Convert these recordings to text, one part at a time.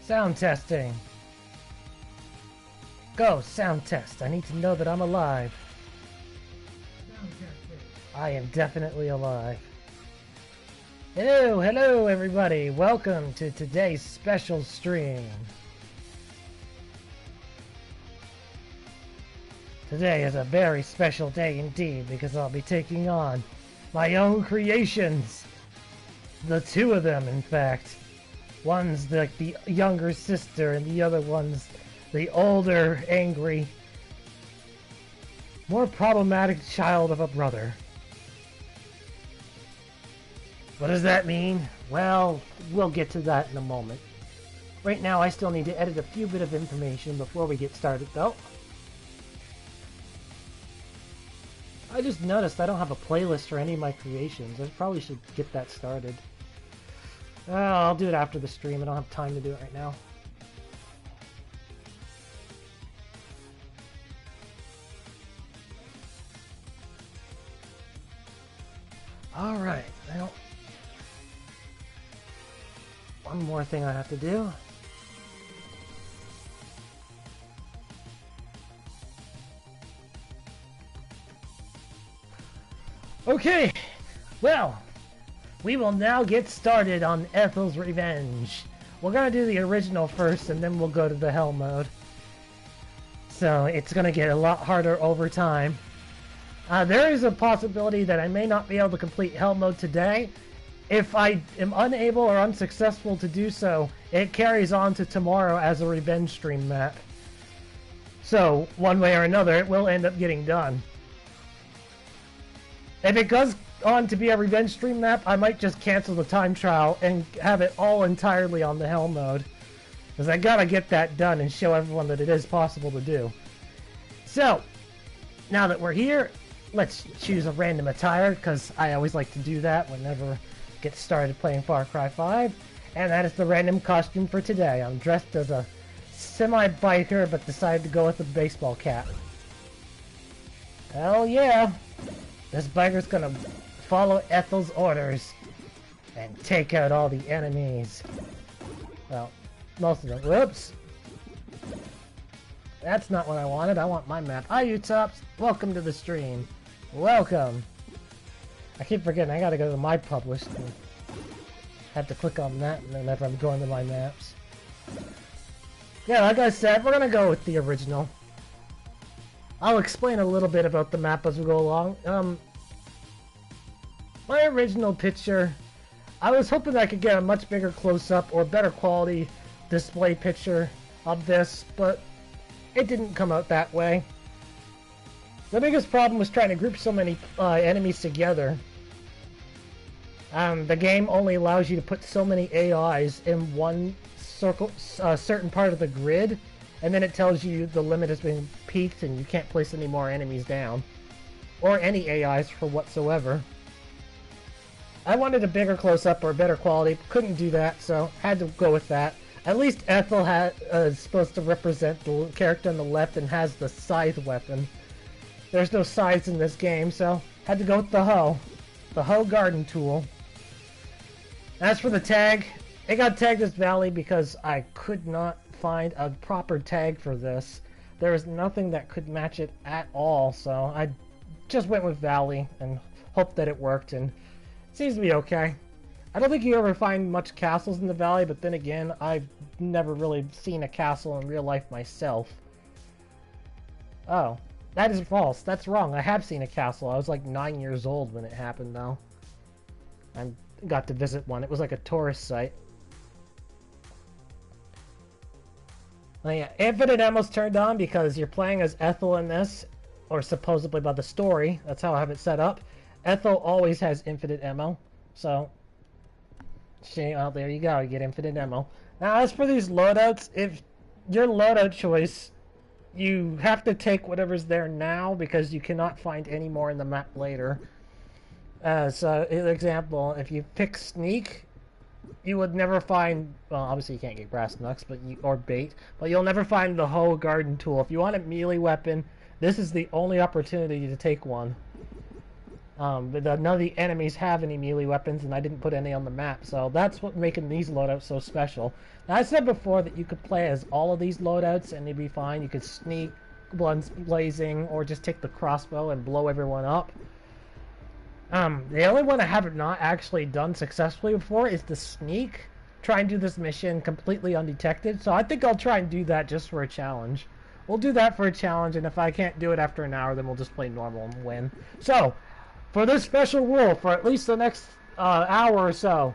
Sound testing. Go, sound test. I need to know that I'm alive. Sound testing. I am definitely alive. Hello everybody. Welcome to today's special stream. Today is a very special day indeed because I'll be taking on my own creations. The two of them, in fact. One's like the younger sister and the other one's the older, angry, more problematic child of a brother. What does that mean? Well, we'll get to that in a moment. Right now I still need to edit a few bit of information before we get started though. I just noticed I don't have a playlist for any of my creations. I probably should get that started. I'll do it after the stream. I don't have time to do it right now. Alright, well, one more thing I have to do. Okay, well, we will now get started on Ethel's Revenge. We're gonna do the original first and then we'll go to the Hell mode. So it's gonna get a lot harder over time. There is a possibility that I may not be able to complete Hell mode today. If I am unable or unsuccessful to do so, it carries on to tomorrow as a Revenge stream map. So, one way or another, it will end up getting done. If it goes on to be a Revenge stream map, I might just cancel the time trial and have it all entirely on the Hell mode. Because I gotta get that done and show everyone that it is possible to do. So, now that we're here, let's choose a random attire, because I always like to do that whenever I get started playing Far Cry 5. And that is the random costume for today. I'm dressed as a semi-biker, but decided to go with a baseball cap. Hell yeah! This biker's gonna follow Ethel's orders and take out all the enemies. Well, most of them. Whoops! That's not what I wanted. I want my map. Hi, you tops! Welcome to the stream. Welcome! I keep forgetting I gotta go to my published and have to click on that whenever I'm going to my maps. Yeah, like I said, we're gonna go with the original. I'll explain a little bit about the map as we go along. My original picture, I was hoping I could get a much bigger close-up or better quality display picture of this, but it didn't come out that way. The biggest problem was trying to group so many enemies together. The game only allows you to put so many AIs in one circle, certain part of the grid, and then it tells you the limit has been peaked and you can't place any more enemies down. Or any AIs for whatsoever. I wanted a bigger close-up or better quality, couldn't do that, so had to go with that. At least Ethel is supposed to represent the character on the left and has the scythe weapon. There's no scythes in this game, so had to go with the hoe. The hoe garden tool. As for the tag, it got tagged as Valley because I could not find a proper tag for this. There was nothing that could match it at all, so I just went with Valley and hoped that it worked, and it seems to be okay. I don't think you ever find much castles in the Valley, but then again, I've never really seen a castle in real life myself. Oh, that is false. That's wrong. I have seen a castle. I was like 9 years old when it happened, though. I got to visit one. It was like a tourist site. Oh yeah, infinite ammo's turned on because you're playing as Ethel in this, or supposedly by the story. That's how I have it set up. Ethel always has infinite ammo, so well, there you go. You get infinite ammo. Now, as for these loadouts, if your loadout choice, you have to take whatever's there now because you cannot find any more in the map later. So, an example, if you pick sneak, you would never find, well, obviously you can't get brass knucks, but or bait, but you'll never find the hoe garden tool. If you want a melee weapon, this is the only opportunity to take one. But none of the enemies have any melee weapons, and I didn't put any on the map, so that's what making these loadouts so special. Now, I said before that you could play as all of these loadouts, and they'd be fine. You could sneak, guns blazing, or just take the crossbow and blow everyone up. The only one I have not actually done successfully before is the sneak. Try and do this mission completely undetected, so I think I'll try and do that just for a challenge. We'll do that for a challenge, and if I can't do it after an hour, then we'll just play normal and win. So, for this special rule, for at least the next hour or so,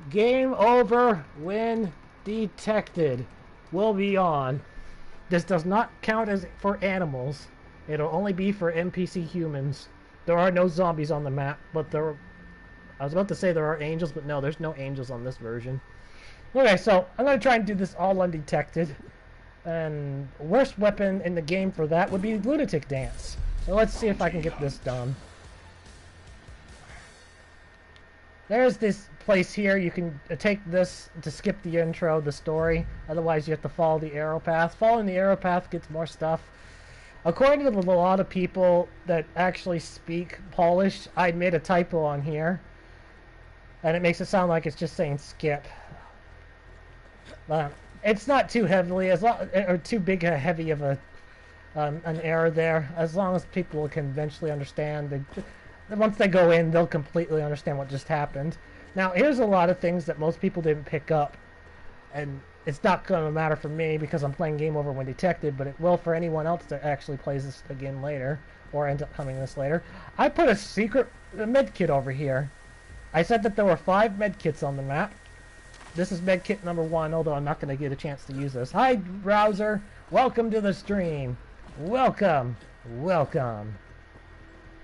game over when detected will be on. This does not count as for animals. It'll only be for NPC humans. There are no zombies on the map, but there... I was about to say there are angels, but no, there's no angels on this version. Okay, so I'm going to try and do this all undetected. And worst weapon in the game for that would be Lunatic Dance. So let's see if I can get this done. There's this place here. You can take this to skip the intro, the story. Otherwise, you have to follow the arrow path. Following the arrow path gets more stuff. According to a lot of people that actually speak Polish, I made a typo on here. And it makes it sound like it's just saying skip. It's not too heavily, or too big a heavy of an error there. As long as people can eventually understand. Once they go in, they'll completely understand what just happened. Now, here's a lot of things that most people didn't pick up. And it's not going to matter for me because I'm playing game over when detected, but it will for anyone else that actually plays this again later, or ends up coming this later. I put a secret medkit over here. I said that there were 5 medkits on the map. This is medkit number 1, although I'm not going to get a chance to use this. Hi, browser. Welcome to the stream. Welcome. Welcome.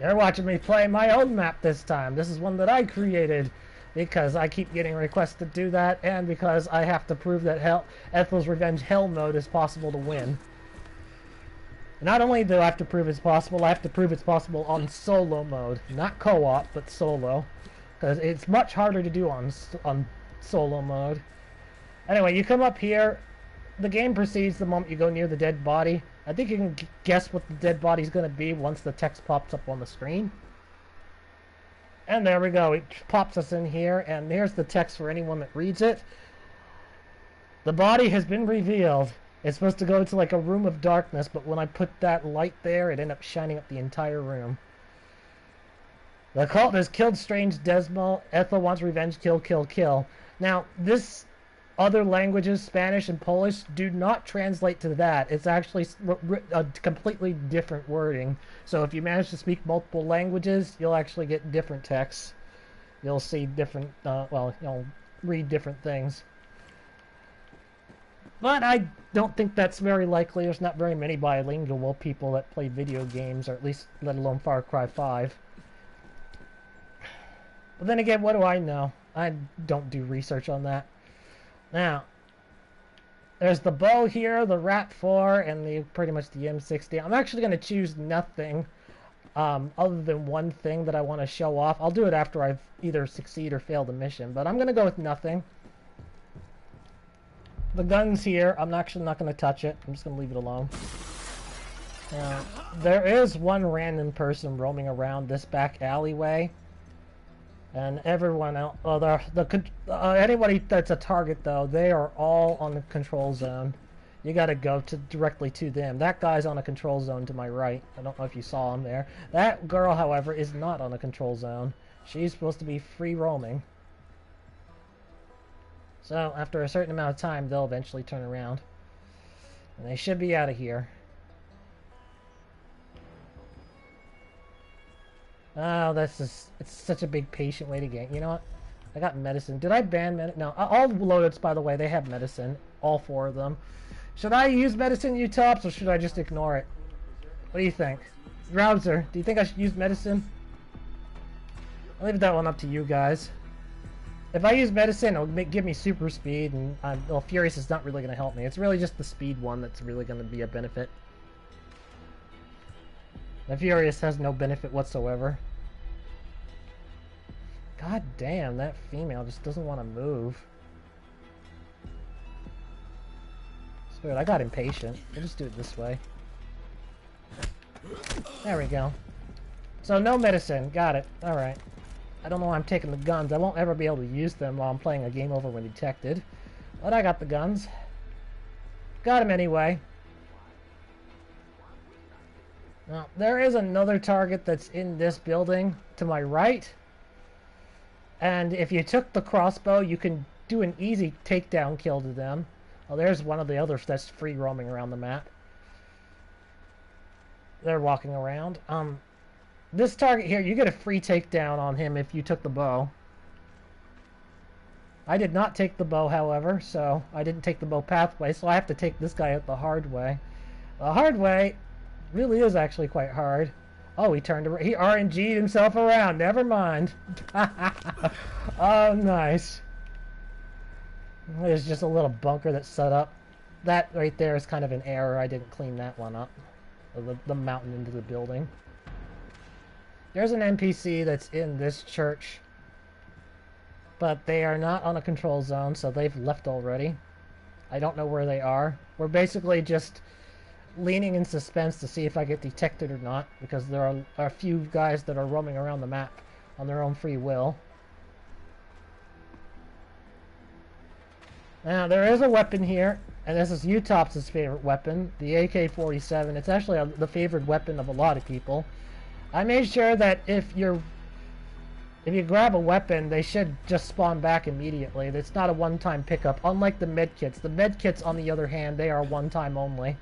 You're watching me play my own map this time. This is one that I created because I keep getting requests to do that, and because I have to prove that Ethel's Revenge Hell mode is possible to win. Not only do I have to prove it's possible, I have to prove it's possible on solo mode. Not co-op, but solo. Because it's much harder to do on solo mode. Anyway, you come up here. The game proceeds the moment you go near the dead body. I think you can guess what the dead body is going to be once the text pops up on the screen. And there we go. It pops us in here, and here's the text for anyone that reads it. The body has been revealed. It's supposed to go to like a room of darkness, but when I put that light there, it ended up shining up the entire room. The cult has killed Strange Desmo. Ethel wants revenge. Kill, kill, kill. Now, this other languages, Spanish and Polish, do not translate to that. It's actually a completely different wording. So if you manage to speak multiple languages, you'll actually get different texts. You'll see different, well, you'll read different things. But I don't think that's very likely. There's not very many bilingual people that play video games, or at least let alone Far Cry 5. But then again, what do I know? I don't do research on that. Now, there's the bow here, the RAP-4, and pretty much the M60. I'm actually going to choose nothing other than one thing that I want to show off. I'll do it after I've either succeed or failed the mission, but I'm going to go with nothing. The gun's here. I'm actually not going to touch it. I'm just going to leave it alone. Now, there is one random person roaming around this back alleyway. And everyone else, anybody that's a target though, they are all on the control zone. You gotta go directly to them. That guy's on a control zone to my right. I don't know if you saw him there. That girl, however, is not on a control zone. She's supposed to be free roaming. So, after a certain amount of time, they'll eventually turn around. And they should be out of here. Oh, it's such a big patient way to get. You know what? I got medicine. Did I ban medicine? No. All loadouts, by the way, they have medicine. All 4 of them. Should I use medicine, you tops, or should I just ignore it? What do you think? Browser, do you think I should use medicine? I'll leave that one up to you guys. If I use medicine, it'll give me super speed, and well, Furious is not really going to help me. It's really just the speed one that's really going to be a benefit. The Furious has no benefit whatsoever. God damn, that female just doesn't want to move. It's weird, I got impatient. We'll just do it this way. There we go. So no medicine. Got it. Alright. I don't know why I'm taking the guns. I won't ever be able to use them while I'm playing a game over when detected. But I got the guns. Got him anyway. Now, there is another target that's in this building to my right. And if you took the crossbow, you can do an easy takedown kill to them. Oh, there's one of the others that's free roaming around the map. They're walking around. This target here, you get a free takedown on him if you took the bow. I did not take the bow, however, so I didn't take the bow pathway, so I have to take this guy out the hard way. The hard way really is actually quite hard. Oh, he turned around. He RNG'd himself around. Never mind. Oh, nice. There's just a little bunker that's set up. That right there is kind of an error. I didn't clean that one up. The mountain into the building. There's an NPC that's in this church. But they are not on a control zone, so they've left already. I don't know where they are. We're basically just leaning in suspense to see if I get detected or not, because there are a few guys that are roaming around the map on their own free will. Now, there is a weapon here, and this is Utop's favorite weapon, the AK-47. It's actually the favorite weapon of a lot of people. I made sure that if you grab a weapon, they should just spawn back immediately. It's not a one-time pickup, unlike the medkits. The medkits, on the other hand, they are one-time only.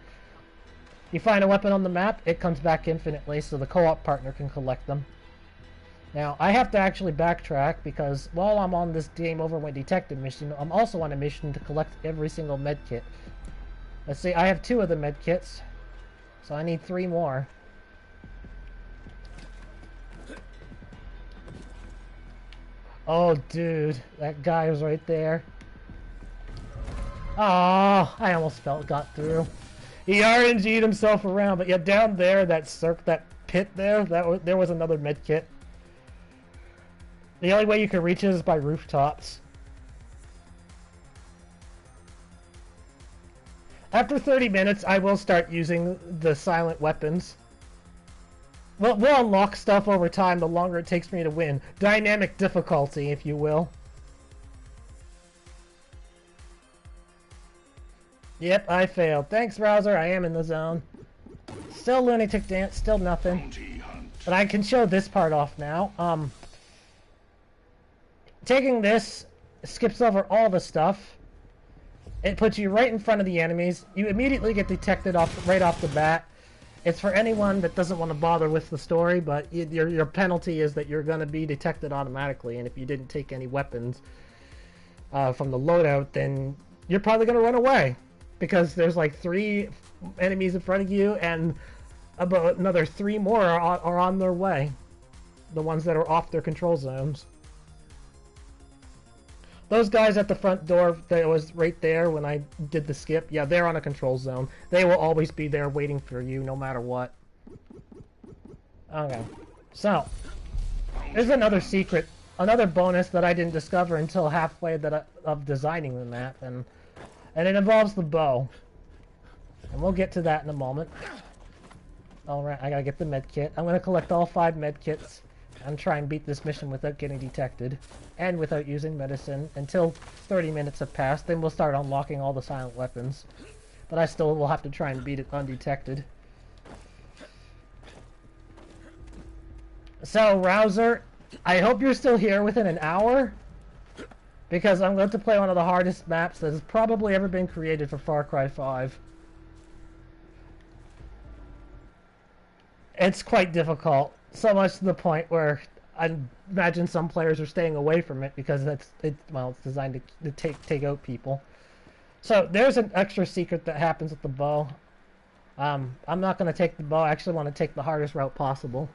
You find a weapon on the map, it comes back infinitely, so the co-op partner can collect them. Now, I have to actually backtrack, because while I'm on this game over when detected mission, I'm also on a mission to collect every single medkit. Let's see, I have 2 of the medkits, so I need 3 more. Oh, dude, that guy was right there. Oh, I almost got through. He RNG'd himself around, but yeah, down there, that pit there, there was another medkit. The only way you can reach it is by rooftops. After 30 minutes, I will start using the silent weapons. We'll unlock stuff over time the longer it takes me to win. Dynamic difficulty, if you will. Yep, I failed. Thanks, Browser. I am in the zone. Still lunatic dance, still nothing. But I can show this part off now. Taking this skips over all the stuff. It puts you right in front of the enemies. You immediately get detected right off the bat. It's for anyone that doesn't want to bother with the story, but your penalty is that you're going to be detected automatically, and if you didn't take any weapons from the loadout, then you're probably going to run away. Because there's like 3 enemies in front of you, and about another 3 more are on their way. The ones that are off their control zones. Those guys at the front door that was right there when I did the skip, yeah, they're on a control zone. They will always be there waiting for you no matter what. Okay. So, there's another secret, another bonus that I didn't discover until halfway of designing the map, and it involves the bow. And we'll get to that in a moment. Alright, I gotta get the med kit. I'm gonna collect all 5 med kits and try and beat this mission without getting detected. And without using medicine until 30 minutes have passed. Then we'll start unlocking all the silent weapons. But I still will have to try and beat it undetected. So, Rouser, I hope you're still here within an hour. Because I'm going to play one of the hardest maps that has probably ever been created for Far Cry 5. It's quite difficult. So much to the point where I imagine some players are staying away from it because it's designed to take out people. So there's an extra secret that happens with the bow. I'm not going to take the bow. I actually want to take the hardest route possible.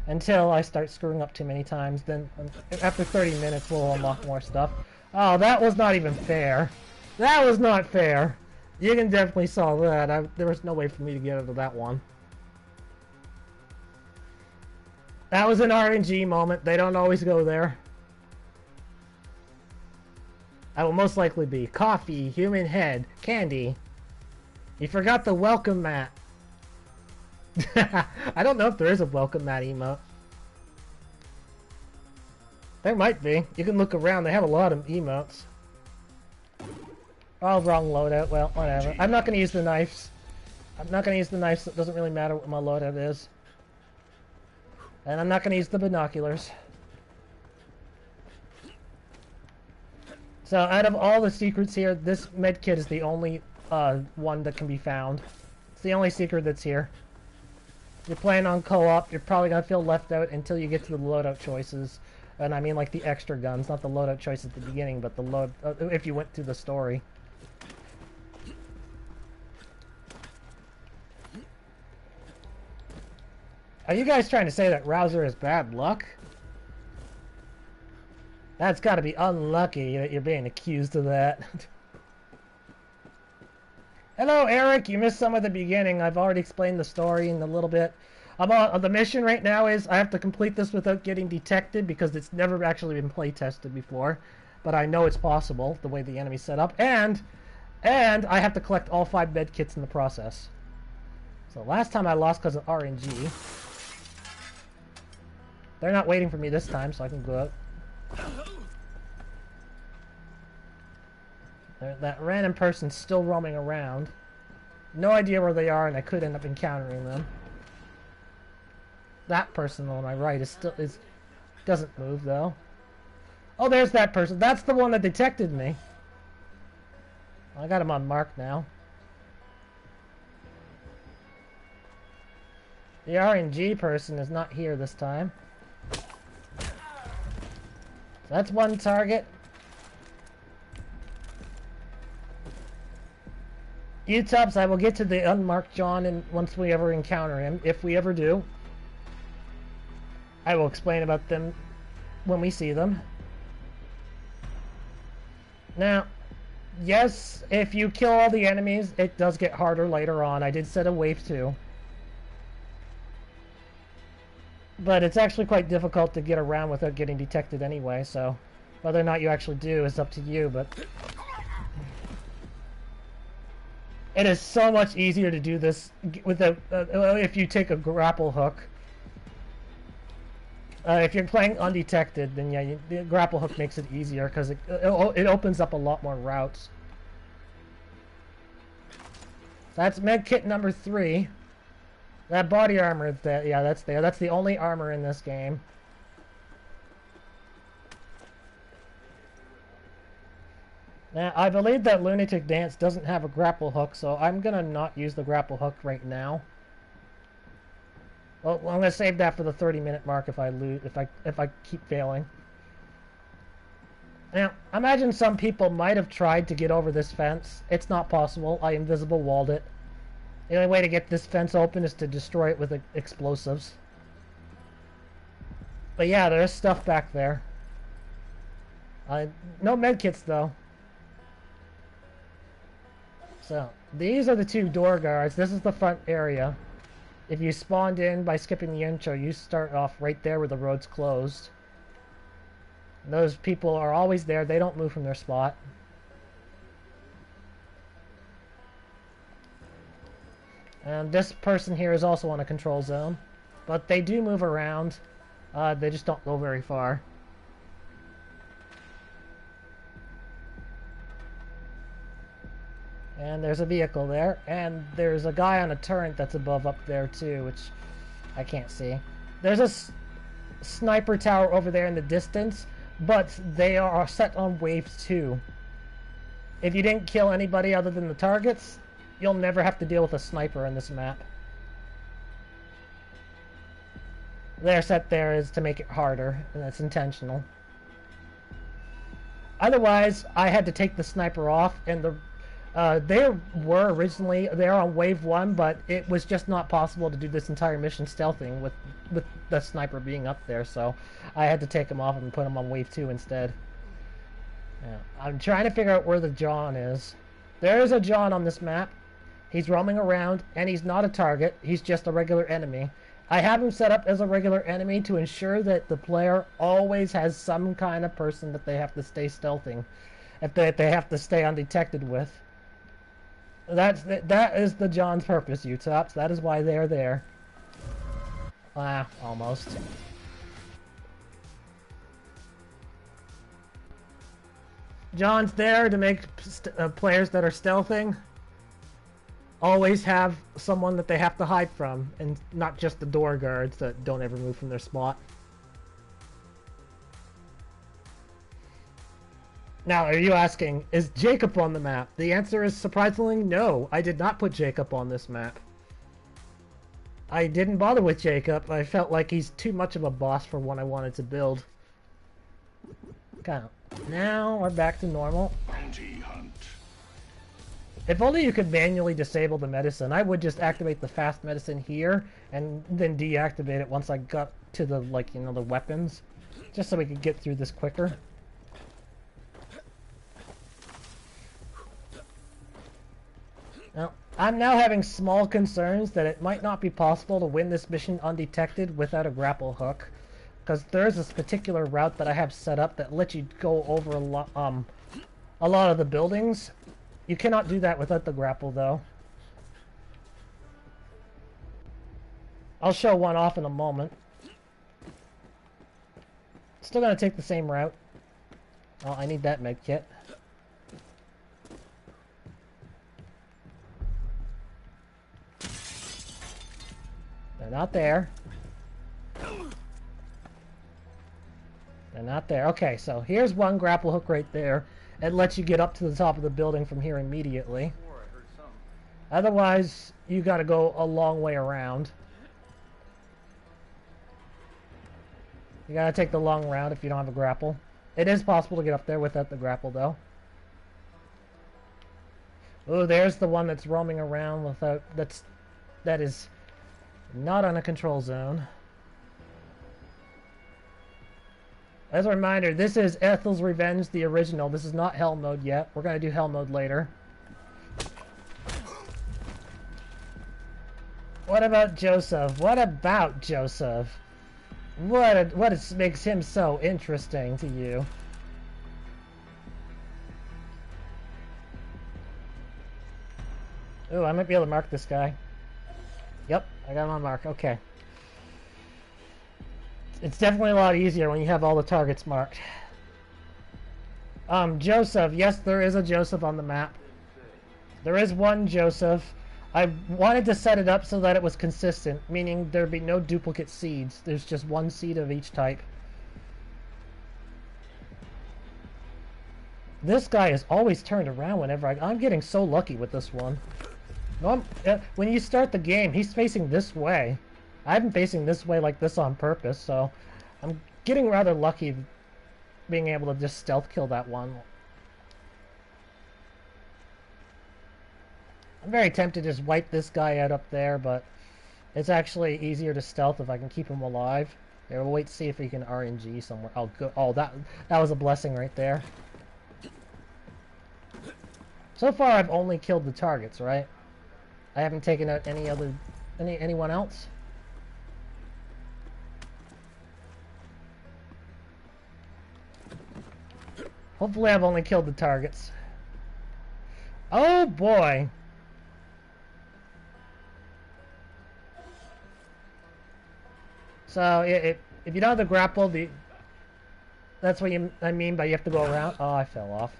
Until I start screwing up too many times. Then after 30 minutes we'll unlock more stuff. Oh, that was not even fair. That was not fair. You can definitely saw that. There was no way for me to get out of that one. That was an RNG moment. They don't always go there. I will most likely be coffee, human head, candy. You forgot the welcome mat. I don't know if there is a welcome mat emote. There might be. You can look around. They have a lot of emotes. Oh, wrong loadout. Well, whatever. I'm not going to use the knives. I'm not going to use the knives. It doesn't really matter what my loadout is. And I'm not going to use the binoculars. So, out of all the secrets here, this medkit is the only one that can be found. It's the only secret that's here. If you're playing on co-op, you're probably going to feel left out until you get to the loadout choices. And I mean like the extra guns, not the loadout choice at the beginning, but the load if you went through the story. Are you guys trying to say that Rouser is bad luck? That's got to be unlucky that you're being accused of that. Hello, Eric. You missed some of the beginning. I've already explained the story in a little bit. The mission right now is I have to complete this without getting detected because it's never actually been play tested before. But I know it's possible, the way the enemy's set up. And I have to collect all 5 med kits in the process. So last time I lost because of RNG. They're not waiting for me this time, so I can go out. That random person's still roaming around. No idea where they are, and I could end up encountering them. That person on my right doesn't move though. Oh, there's that person. That's the one that detected me. I got him on mark now. The RNG person is not here this time. So that's one target. Utops, I will get to the unmarked John once we ever encounter him, if we ever do. I will explain about them when we see them. Now, yes, if you kill all the enemies, it does get harder later on. I did set a wave 2. But it's actually quite difficult to get around without getting detected anyway, so whether or not you actually do is up to you, but it is so much easier to do this without if you take a grapple hook. If you're playing undetected, then yeah, the grapple hook makes it easier because it opens up a lot more routes. That's medkit number 3. That body armor, yeah, that's there. That's the only armor in this game. Now, I believe that Lunatic Dance doesn't have a grapple hook, so I'm gonna not use the grapple hook right now. Well, I'm gonna save that for the 30-minute mark if I lose, if I keep failing. Now, imagine some people might have tried to get over this fence. It's not possible. I invisible walled it. The only way to get this fence open is to destroy it with explosives. But yeah, there's stuff back there. No medkits though. So, these are the 2 door guards. This is the front area. If you spawned in by skipping the intro, you start off right there where the road's closed. Those people are always there. They don't move from their spot. And this person here is also on a control zone. But they do move around. They just don't go very far. And there's a vehicle there, and there's a guy on a turret that's above up there too, which I can't see. There's a sniper tower over there in the distance, but they are set on wave 2. If you didn't kill anybody other than the targets, you'll never have to deal with a sniper in this map. They're set there is to make it harder, and that's intentional. Otherwise, I had to take the sniper off, and they were originally there on wave 1, but it was just not possible to do this entire mission stealthing with the sniper being up there, so I had to take him off and put him on wave 2 instead. Yeah, I'm trying to figure out where the John is. There is a John on this map. He's roaming around, and he's not a target. He's just a regular enemy. I have him set up as a regular enemy to ensure that the player always has some kind of person that they have to stay stealthing, if they have to stay undetected with. That is the John's purpose, Utops. That is why they are there. Ah, almost. John's there to make players that are stealthing always have someone that they have to hide from, and not just the door guards that don't ever move from their spot. Now, are you asking, is Jacob on the map? The answer is surprisingly no. I did not put Jacob on this map. I didn't bother with Jacob. I felt like he's too much of a boss for what I wanted to build. Okay, now we're back to normal. If only you could manually disable the medicine. I would just activate the fast medicine here and then deactivate it once I got to the, like, you know, the weapons. Just so we could get through this quicker. Now, I'm now having small concerns that it might not be possible to win this mission undetected without a grapple hook. Because there's this particular route that I have set up that lets you go over a lot of the buildings. You cannot do that without the grapple, though. I'll show one off in a moment. Still gonna take the same route. Oh, I need that med kit. They're not there. They're not there. Okay, so here's one grapple hook right there. It lets you get up to the top of the building from here immediately. Otherwise, you gotta go a long way around. You gotta take the long route if you don't have a grapple. It is possible to get up there without the grapple, though. Oh, there's the one that's roaming around without... That is not on a control zone. As a reminder, this is Ethel's Revenge, the original. This is not Hell Mode yet. We're going to do Hell Mode later. What about Joseph? What about Joseph? What makes him so interesting to you? Ooh, I might be able to mark this guy. Yep, I got him on mark. Okay. It's definitely a lot easier when you have all the targets marked. Joseph. Yes, there is a Joseph on the map. There is one Joseph. I wanted to set it up so that it was consistent, meaning there'd be no duplicate seeds. There's just one seed of each type. This guy is always turned around whenever I'm getting so lucky with this one. No, when you start the game, he's facing this way. I've been facing this way like this on purpose, so I'm getting rather lucky being able to just stealth kill that one. I'm very tempted to just wipe this guy out up there, but it's actually easier to stealth if I can keep him alive. Here, we'll wait to see if he can RNG somewhere. Oh, good. Oh, that was a blessing right there. So far, I've only killed the targets, right? I haven't taken out anyone else. Hopefully I've only killed the targets. Oh boy! So if you don't have the grapple, that's what I mean by you have to go around. Oh, I fell off.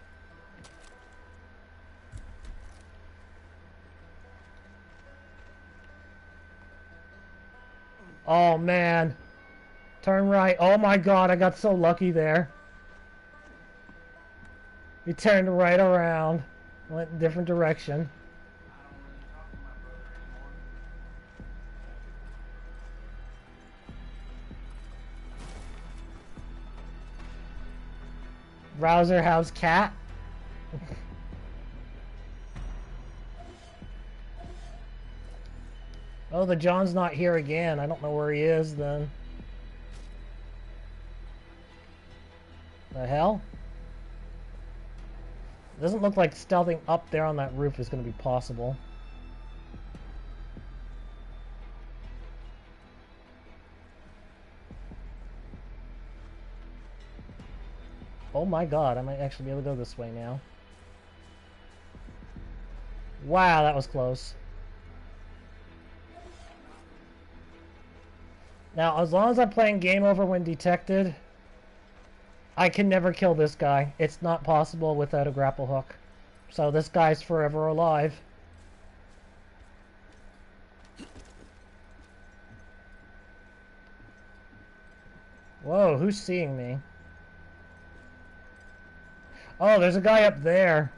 Oh man. Turn right. Oh my god, I got so lucky there. He turned right around. Went in a different direction. Browser house cat. Oh, the John's not here again. I don't know where he is then. The hell? Doesn't look like stealthing up there on that roof is going to be possible. Oh my god, I might actually be able to go this way now. Wow, that was close. Now, as long as I'm playing game over when detected, I can never kill this guy. It's not possible without a grapple hook. So this guy's forever alive. Whoa, who's seeing me? Oh, there's a guy up there.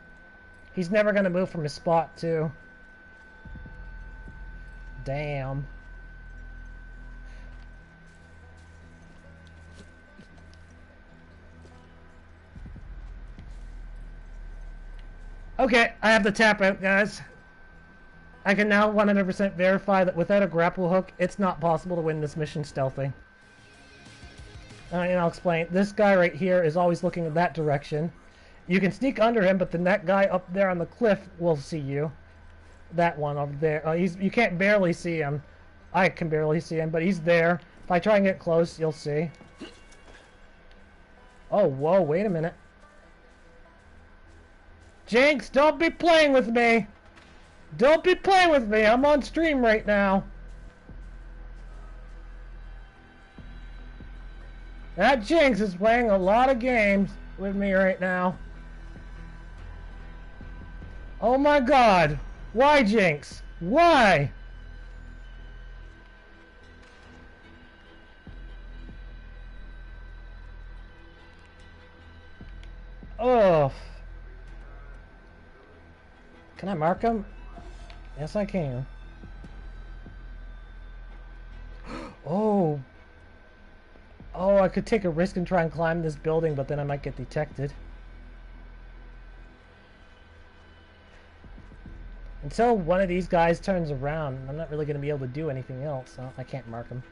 He's never gonna move from his spot, too. Damn. Okay, I have the tap out, guys. I can now 100% verify that without a grapple hook, it's not possible to win this mission stealthy. And I'll explain. This guy right here is always looking in that direction. You can sneak under him, but then that guy up there on the cliff will see you. That one over there. You can't barely see him. I can barely see him, but he's there. If I try and get close, you'll see. Oh, whoa, wait a minute. Jinx, don't be playing with me! Don't be playing with me! I'm on stream right now. That Jinx is playing a lot of games with me right now. Oh my god! Why, Jinx? Why? Oh. Can I mark him? Yes, I can. Oh. Oh, I could take a risk and try and climb this building, but then I might get detected. Until one of these guys turns around, I'm not really going to be able to do anything else, so I can't mark them.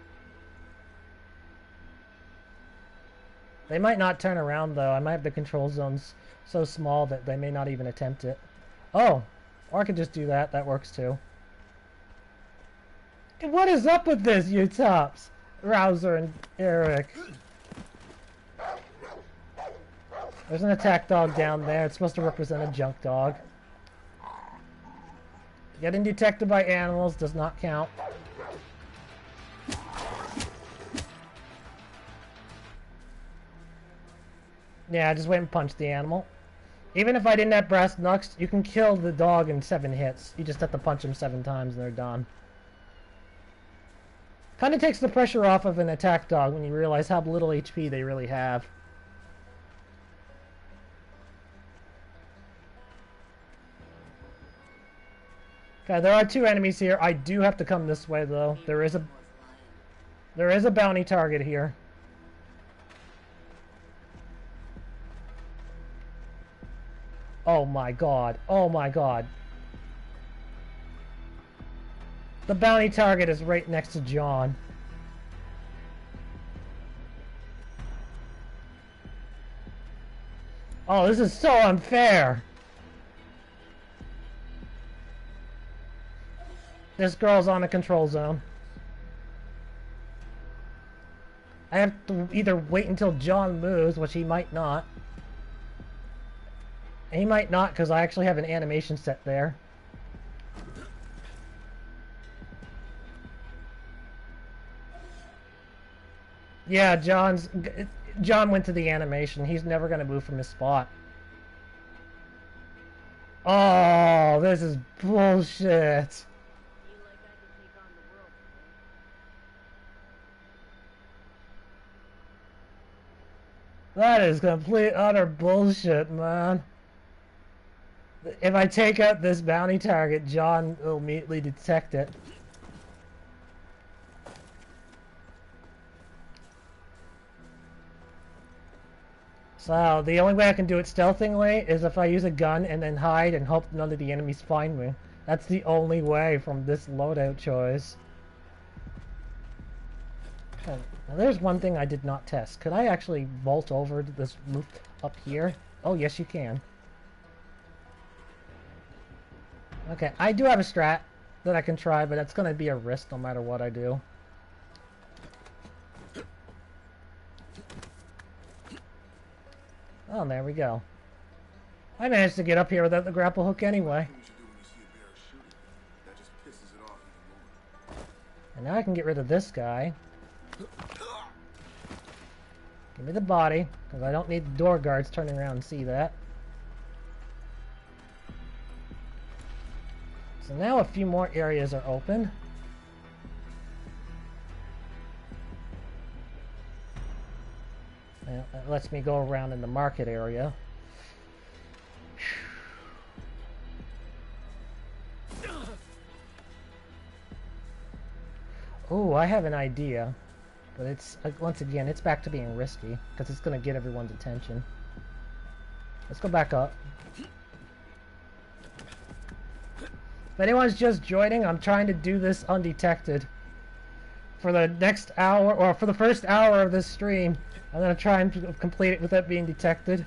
They might not turn around, though. I might have the control zones so small that they may not even attempt it. Oh! Or I could just do that. That works, too. What is up with this, you tops? Rouser and Eric. There's an attack dog down there. It's supposed to represent a junk dog. Getting detected by animals does not count. Yeah, just wait and punch the animal. Even if I didn't have brass knucks, you can kill the dog in 7 hits. You just have to punch him 7 times and they're done. Kind of takes the pressure off of an attack dog when you realize how little HP they really have. Okay, there are 2 enemies here. I do have to come this way, though. There is a bounty target here. Oh my god. Oh my god. The bounty target is right next to John. Oh, this is so unfair. This girl's on a control zone. I have to either wait until John moves, which he might not. He might not, because I actually have an animation set there. Yeah, John went to the animation. He's never going to move from his spot. Oh, this is bullshit. That is complete utter bullshit, man. If I take out this bounty target, John will immediately detect it. So, the only way I can do it stealthily is if I use a gun and then hide and hope none of the enemies find me. That's the only way from this loadout choice. Okay, now there's one thing I did not test. Could I actually vault over to this roof up here? Oh, yes you can. Okay, I do have a strat that I can try, but it's going to be a risk no matter what I do. Oh, there we go. I managed to get up here without the grapple hook anyway. And now I can get rid of this guy. Give me the body, because I don't need the door guards turning around and see that. So now a few more areas are open. And that lets me go around in the market area. Oh, I have an idea. But it's, once again, it's back to being risky, because it's going to get everyone's attention. Let's go back up. If anyone's just joining, I'm trying to do this undetected. For the next hour, or for the first hour of this stream, I'm going to try and complete it without being detected.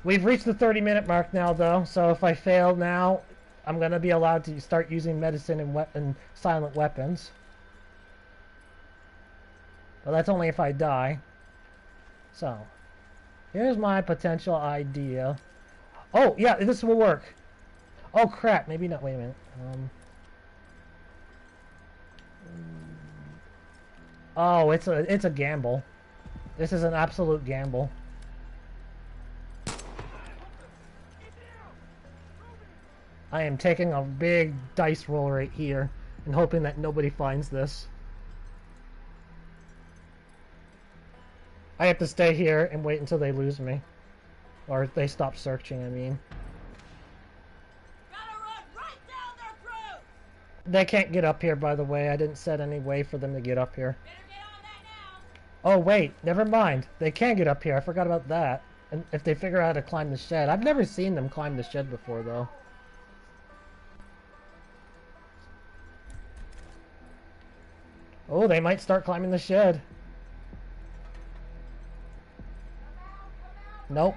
We've reached the 30-minute mark now, though, so if I fail now, I'm going to be allowed to start using medicine and silent weapons. But that's only if I die. So, here's my potential idea. Oh, yeah, this will work. Oh, crap. Maybe not. Wait a minute. Oh, it's a gamble. This is an absolute gamble. I am taking a big dice roll right here and hoping that nobody finds this. I have to stay here and wait until they lose me. Or they stop searching, I mean. Gotta run right down their throat! They can't get up here, by the way. I didn't set any way for them to get up here. Better get on that now! Oh, wait. Never mind. They can get up here. I forgot about that. And if they figure out how to climb the shed. I've never seen them climb the shed before, though. Oh, they might start climbing the shed. Nope.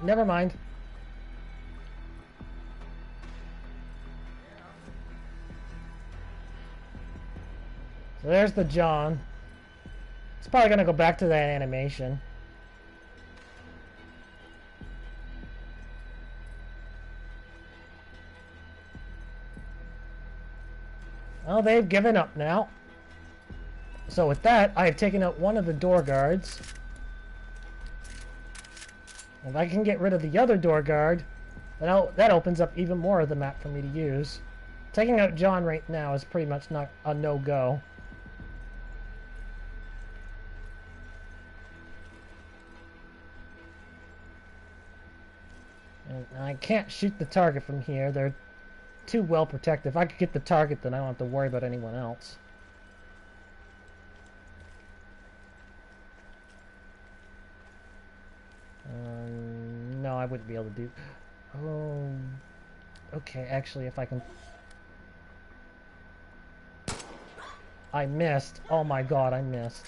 Never mind. So there's the John. It's probably gonna go back to that animation. Well, they've given up now. So with that, I have taken out one of the door guards. If I can get rid of the other door guard, then that opens up even more of the map for me to use. Taking out John right now is pretty much not a no-go. And I can't shoot the target from here. They're too well protected. If I could get the target, then I don't have to worry about anyone else. No, I wouldn't be able to do... Oh... Okay, actually, if I can... I missed. Oh my god, I missed.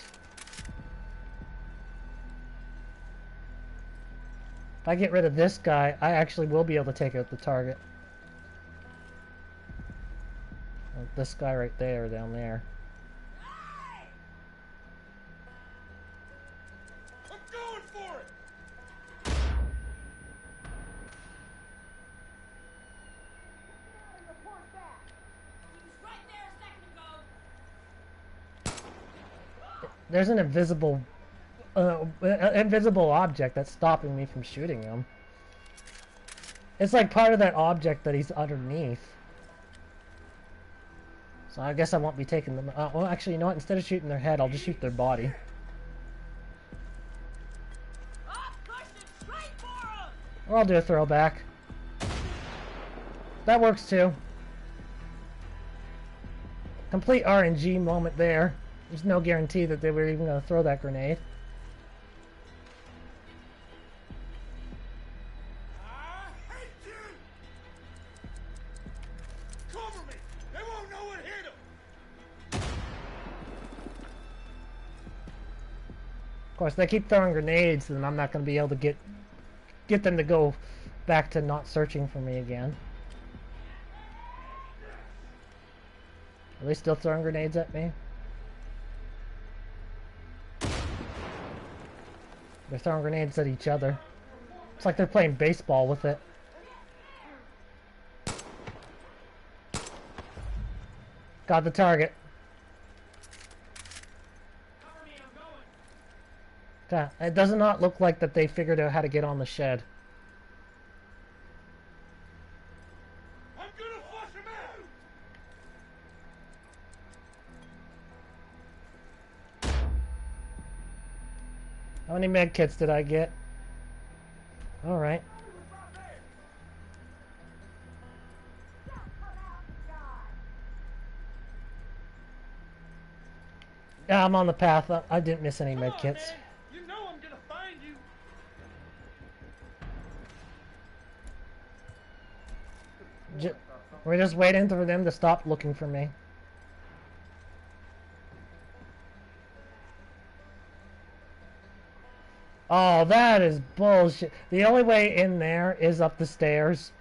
If I get rid of this guy, I actually will be able to take out the target. This guy right there, down there. I'm going for it! There's an invisible object that's stopping me from shooting him. It's like part of that object that he's underneath. So I guess I won't be taking them. Well, actually, you know what? Instead of shooting their head, I'll just shoot their body. Or I'll do a throwback. That works too. Complete RNG moment there. There's no guarantee that they were even going to throw that grenade. I hate you! Cover me! They won't know what hit them! Of course, they keep throwing grenades, and I'm not going to be able to get them to go back to not searching for me again. Are they still throwing grenades at me? They're throwing grenades at each other. It's like they're playing baseball with it. Got the target. It does not look like that they figured out how to get on the shed. I'm gonna flush him out! How many med kits did I get? Alright. Yeah, I'm on the path. I didn't miss any med kits. Man. You know I'm gonna find you. We're just waiting for them to stop looking for me. Oh, that is bullshit. The only way in there is up the stairs.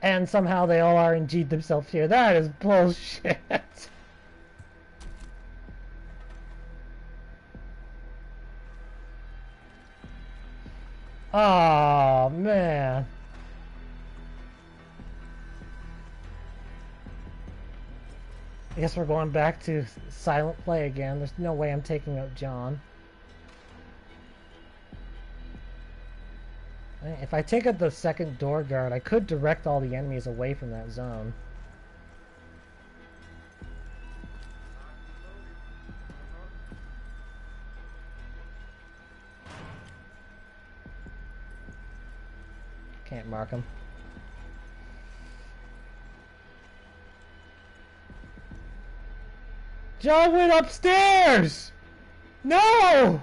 And somehow they all RNG'd themselves here. That is bullshit. Oh, man. I guess we're going back to silent play again. There's no way I'm taking out John. If I take out the second door guard, I could direct all the enemies away from that zone. Can't mark him. John went upstairs! No!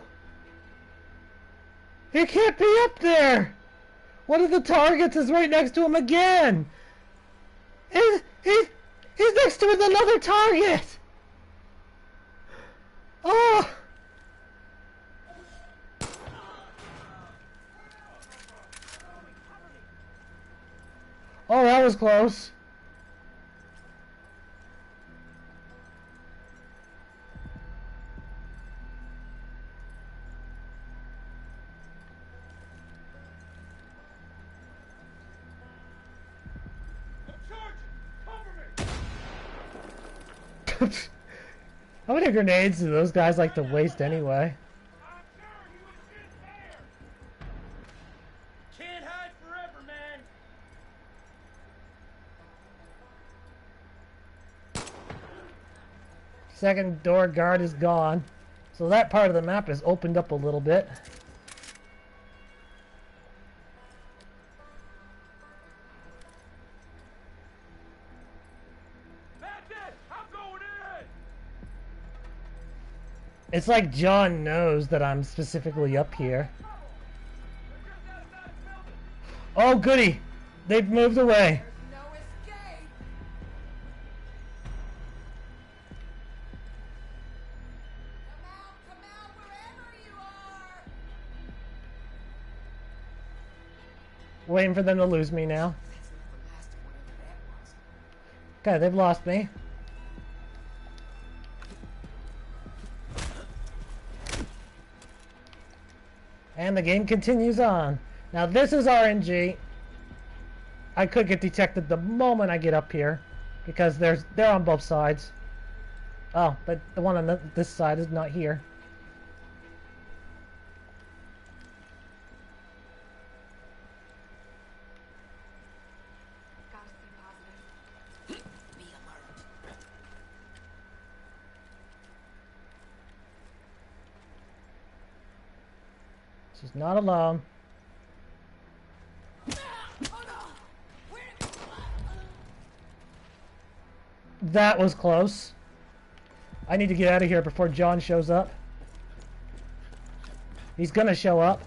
He can't be up there! One of the targets is right next to him again! He's next to another target! Oh! Oh, that was close. How many grenades do those guys like to waste anyway? Can't hide forever, man. Second door guard is gone. So that part of the map is opened up a little bit. It's like John knows that I'm specifically up here. Oh, goody! They've moved away. No escape. Come out, wherever you are. Waiting for them to lose me now. Okay, they've lost me. And the game continues on. Now this is RNG. I could get detected the moment I get up here, because they're on both sides. Oh, but the one on this side is not here. Gotta stay positive. Be alert. She's not alone. That was close. I need to get out of here before John shows up. He's gonna show up.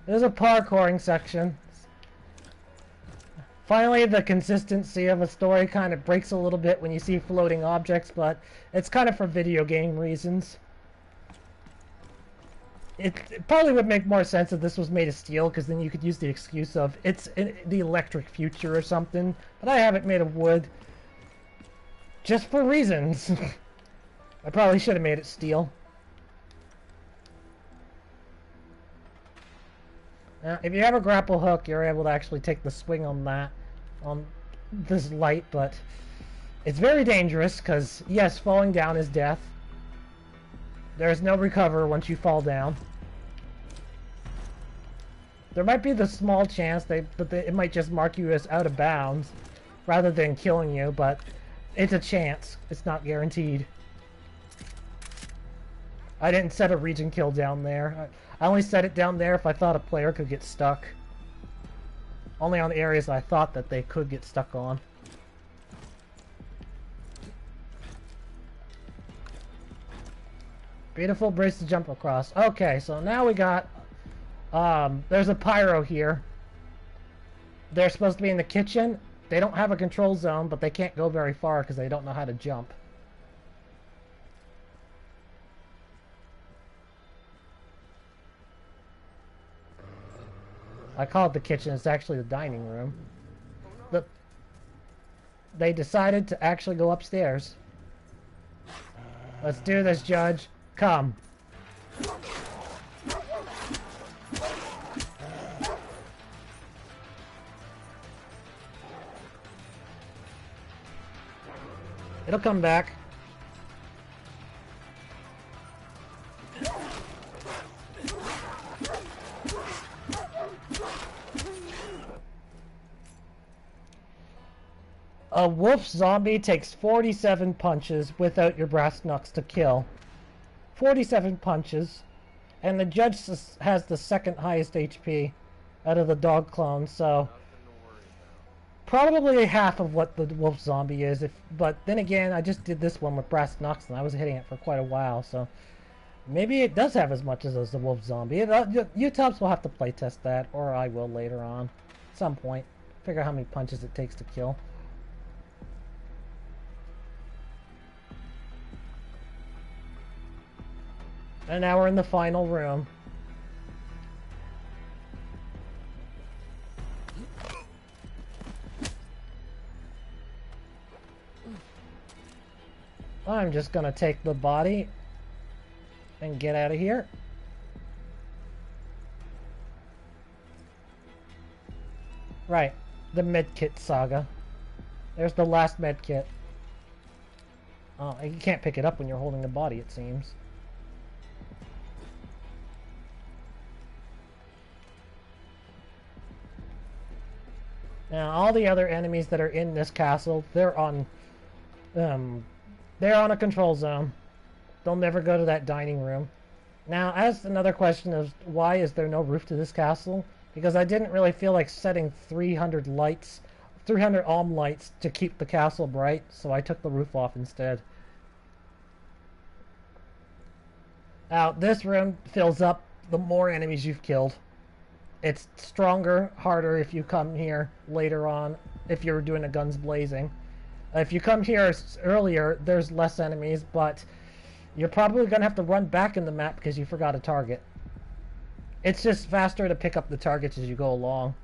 There's a parkouring section. Finally, the consistency of a story kind of breaks a little bit when you see floating objects, but it's kind of for video game reasons. It probably would make more sense if this was made of steel, because then you could use the excuse of it's in the electric future or something, but I have it made of wood. Just for reasons. I probably should have made it steel. Now, if you have a grapple hook, you're able to actually take the swing on that. this light, but it's very dangerous because, yes, falling down is death. There's no recover once you fall down. There might be the small chance it might just mark you as out of bounds rather than killing you, but it's a chance. It's not guaranteed. I didn't set a region kill down there. I only set it down there if I thought a player could get stuck. Only on the areas I thought that they could get stuck on. Beautiful bridge to jump across. Okay, so now we got... there's a pyro here. They're supposed to be in the kitchen. They don't have a control zone, but they can't go very far because they don't know how to jump. I call it the kitchen. It's actually the dining room. They decided to actually go upstairs. Let's do this, Judge. Come. It'll come back. A wolf zombie takes 47 punches without your brass knucks to kill. 47 punches. And the judge has the second highest HP out of the dog clones, so... probably half of what the wolf zombie is, but then again, I just did this one with brass knucks and I was hitting it for quite a while, so... maybe it does have as much as the wolf zombie. You tops will have to playtest that, or I will later on. At some point. Figure out how many punches it takes to kill. And now we're in the final room. I'm just gonna take the body and get out of here. Right, the medkit saga. There's the last medkit. Oh, you can't pick it up when you're holding the body, it seems. Now, all the other enemies that are in this castle, they're on a control zone. They'll never go to that dining room. Now, as another question is, why is there no roof to this castle? Because I didn't really feel like setting 300 lights, 300 ohm lights to keep the castle bright, so I took the roof off instead. Now, this room fills up the more enemies you've killed. It's stronger, harder if you come here later on, if you're doing a guns blazing. If you come here earlier, there's less enemies, but you're probably going to have to run back in the map because you forgot a target. It's just faster to pick up the targets as you go along,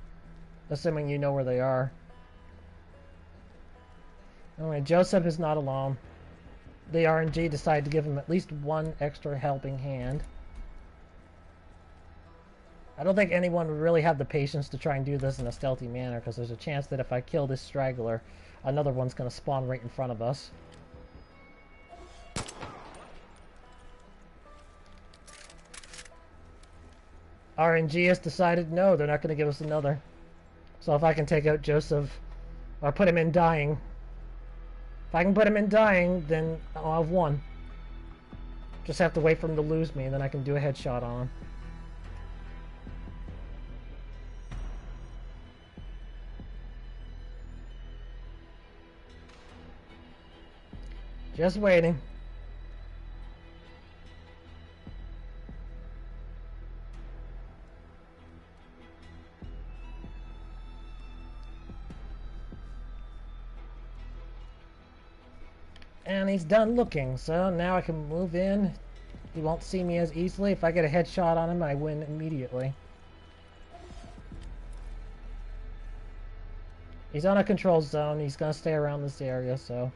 assuming you know where they are. Anyway, Joseph is not alone. The RNG decided to give him at least one extra helping hand. I don't think anyone would really have the patience to try and do this in a stealthy manner, because there's a chance that if I kill this straggler, another one's going to spawn right in front of us. RNG has decided no, they're not going to give us another. So if I can take out Joseph, or put him in dying. If I can put him in dying, then I'll have one. Just have to wait for him to lose me, and then I can do a headshot on him. Just waiting. And he's done looking, so now I can move in. He won't see me as easily. If I get a headshot on him, I win immediately. He's on a control zone. He's gonna stay around this area, so...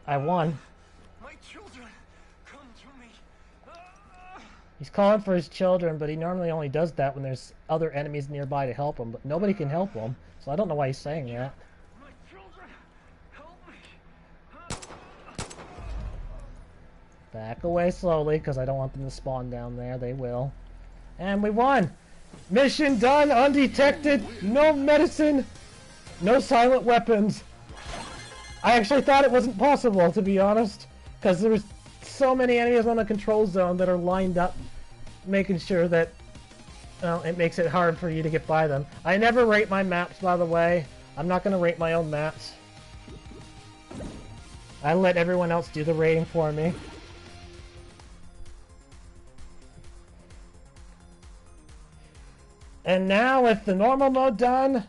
I won. My children, come to me. He's calling for his children, but he normally only does that when there's other enemies nearby to help him, but nobody can help him, so I don't know why he's saying that. My children, help me. Back away slowly, because I don't want them to spawn down there. They will. And we won! Mission done, undetected, no medicine, no silent weapons. I actually thought it wasn't possible, to be honest, because there was so many enemies on the control zone that are lined up, making sure that, well, it makes it hard for you to get by them. I never rate my maps, by the way. I'm not going to rate my own maps. I let everyone else do the rating for me. And now with the normal mode done...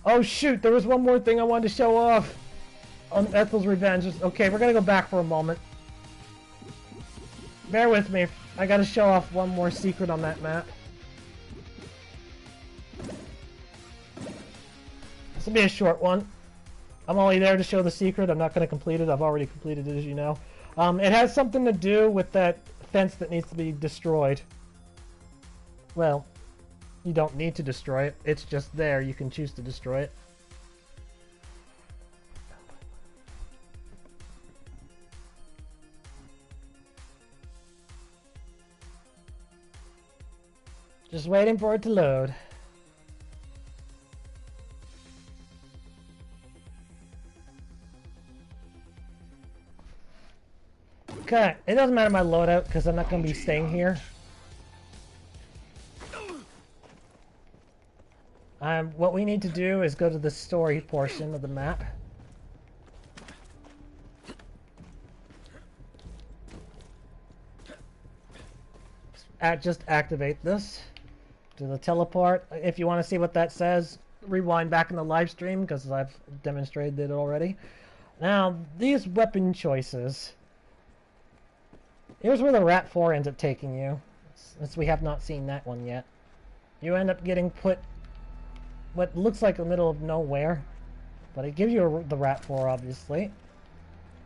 Oh shoot, there was one more thing I wanted to show off on Ethel's Revenge. Okay, we're gonna go back for a moment. Bear with me, I gotta show off one more secret on that map. This will be a short one. I'm only there to show the secret, I'm not gonna complete it, I've already completed it as you know. It has something to do with that fence that needs to be destroyed. Well... You don't need to destroy it. It's just there. You can choose to destroy it. Just waiting for it to load. Okay, it doesn't matter my loadout because I'm not going to be staying here. What we need to do is go to the story portion of the map. Just activate this. Do the teleport. If you want to see what that says, rewind back in the live stream because I've demonstrated it already. Now, these weapon choices. Here's where the Rat 4 ends up taking you. Since we have not seen that one yet. You end up getting put what looks like the middle of nowhere, but it gives you the Rat 4, obviously.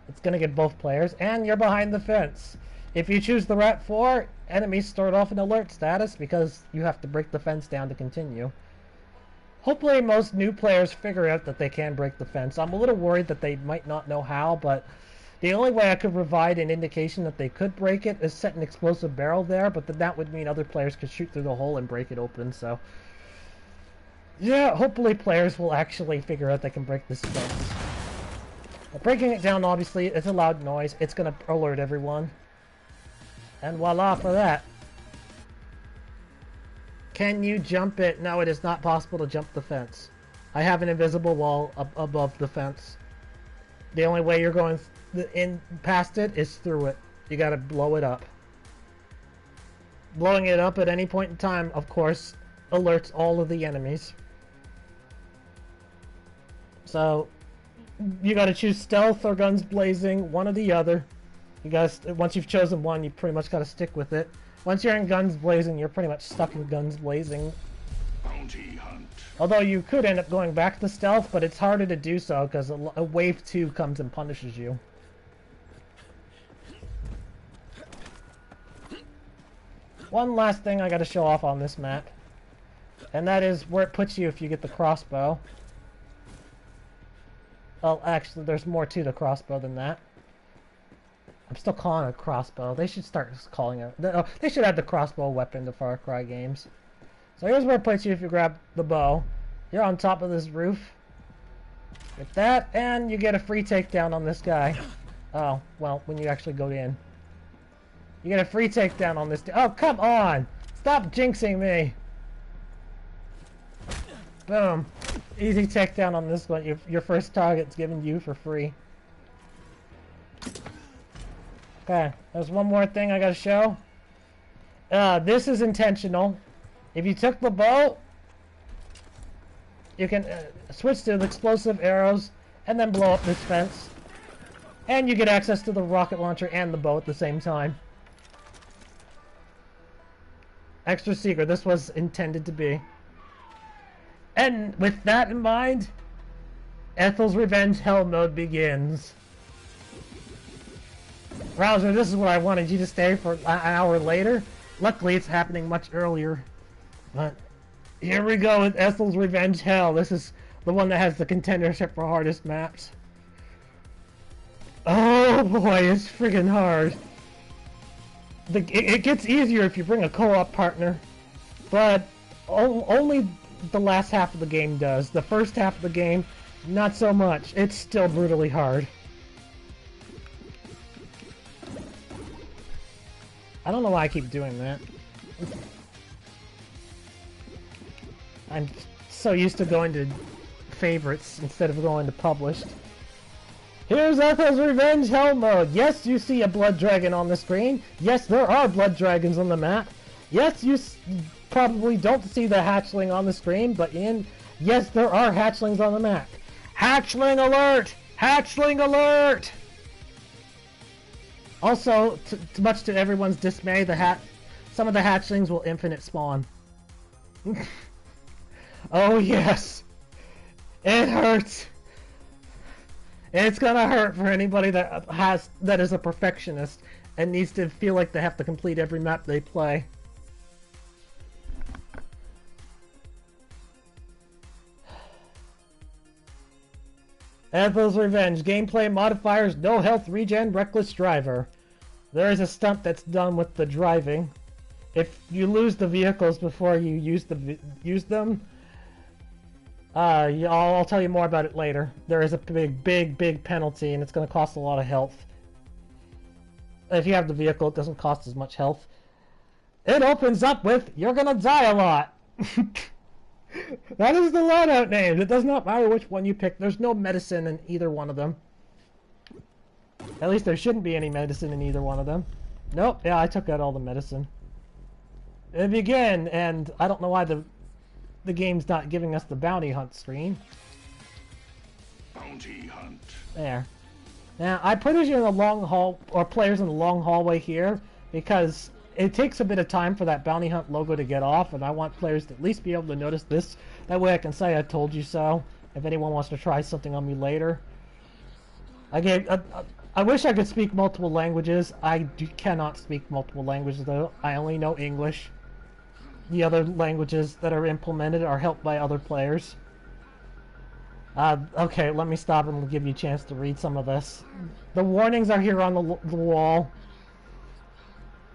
It's going to get both players, and you're behind the fence. If you choose the Rat 4, enemies start off in alert status because you have to break the fence down to continue. Hopefully most new players figure out that they can break the fence. I'm a little worried that they might not know how, but the only way I could provide an indication that they could break it is set an explosive barrel there, but then that would mean other players could shoot through the hole and break it open, so... Yeah, hopefully players will actually figure out they can break this fence. But breaking it down, obviously, it's a loud noise. It's going to alert everyone. And voila for that. Can you jump it? No, it is not possible to jump the fence. I have an invisible wall above the fence. The only way you're going in past it is through it. You got to blow it up. Blowing it up at any point in time, of course, alerts all of the enemies. So, you gotta choose stealth or guns blazing, one or the other. You guys, once you've chosen one, you pretty much gotta stick with it. Once you're in guns blazing, you're pretty much stuck in guns blazing. Bounty hunt. Although you could end up going back to stealth, but it's harder to do so because a wave 2 comes and punishes you. One last thing I gotta show off on this map. And that is where it puts you if you get the crossbow. Well, actually, there's more to the crossbow than that. I'm still calling it a crossbow. They should start calling it... they should add the crossbow weapon to Far Cry games. So here's where it puts you if you grab the bow. You're on top of this roof. Get that, and you get a free takedown on this guy. Oh, well, when you actually go in. You get a free takedown on this... Oh, come on! Stop jinxing me! Boom. Easy takedown on this one. Your first target's given you for free. Okay, there's one more thing I gotta show. This is intentional. If you took the bow, you can switch to the explosive arrows and then blow up this fence. And you get access to the rocket launcher and the bow at the same time. Extra secret, this was intended to be. And with that in mind, Ethel's Revenge Hell mode begins. Rouser, this is what I wanted you to stay for an hour later. Luckily, it's happening much earlier. But here we go with Ethel's Revenge Hell. This is the one that has the contendership for hardest maps. Oh boy, it's friggin' hard. It gets easier if you bring a co-op partner, but only the last half of the game does. The first half of the game, not so much. It's still brutally hard. I don't know why I keep doing that. I'm so used to going to favorites instead of going to published. Here's Ethel's Revenge Hell mode. Yes, you see a blood dragon on the screen. Yes, there are blood dragons on the map. Yes, you probably don't see the hatchling on the screen, but yes, there are hatchlings on the map. Hatchling alert! Hatchling alert! Also, much to everyone's dismay, some of the hatchlings will infinite spawn. Oh yes! It hurts! It's gonna hurt for anybody that is a perfectionist and needs to feel like they have to complete every map they play. Ethel's Revenge. Gameplay modifiers, no health regen, reckless driver. There is a stunt that's done with the driving. If you lose the vehicles before you use them, I'll tell you more about it later. There is a big penalty, and it's going to cost a lot of health. If you have the vehicle, it doesn't cost as much health. It opens up with, you're going to die a lot. That is the loadout name. It does not matter which one you pick. There's no medicine in either one of them. At least there shouldn't be any medicine in either one of them. Nope, yeah, I took out all the medicine. It began, and I don't know why the game's not giving us the bounty hunt screen. Bounty hunt. There. Now, I put it in the long hall, or players in the long hallway here, because it takes a bit of time for that bounty hunt logo to get off, and I want players to at least be able to notice this. That way I can say I told you so, if anyone wants to try something on me later. I wish I could speak multiple languages. I cannot speak multiple languages, though. I only know English. The other languages that are implemented are helped by other players. Okay, let me stop and give you a chance to read some of this. The warnings are here on the wall.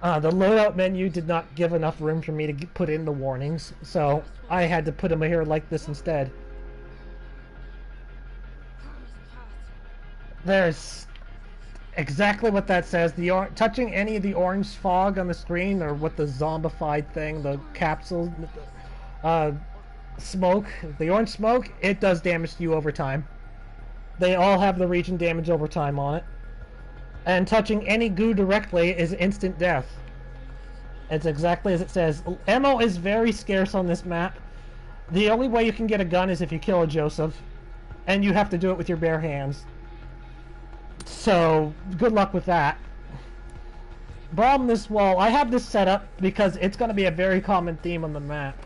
The loadout menu did not give enough room for me to put in the warnings, so I had to put them here like this instead. There's exactly what that says. Touching any of the orange fog on the screen, or with the zombified thing, the capsule, smoke, the orange smoke, it does damage to you over time. They all have the region damage over time on it. And touching any goo directly is instant death. It's exactly as it says. Ammo is very scarce on this map. The only way you can get a gun is if you kill a Joseph. And you have to do it with your bare hands. So, good luck with that. Bomb this wall. I have this set up because it's going to be a very common theme on the map.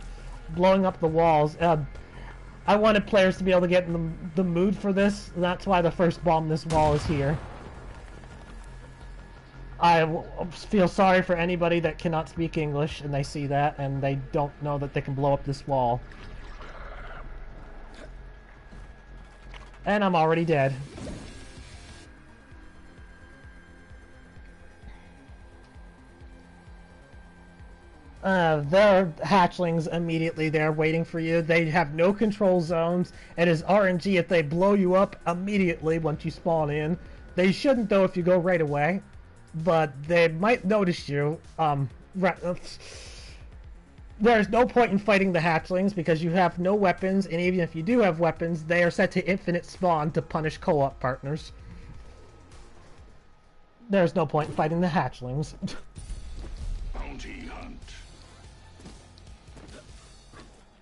Blowing up the walls. I wanted players to be able to get in the mood for this. And that's why the first bomb this wall is here. I feel sorry for anybody that cannot speak English and they see that and they don't know that they can blow up this wall. And I'm already dead. There are hatchlings immediately there waiting for you. They have no control zones. It is RNG if they blow you up immediately once you spawn in. They shouldn't though if you go right away. But they might notice you. There's no point in fighting the hatchlings because you have no weapons, and even if you do have weapons, they are set to infinite spawn to punish co-op partners. There's no point in fighting the hatchlings. Bounty hunt.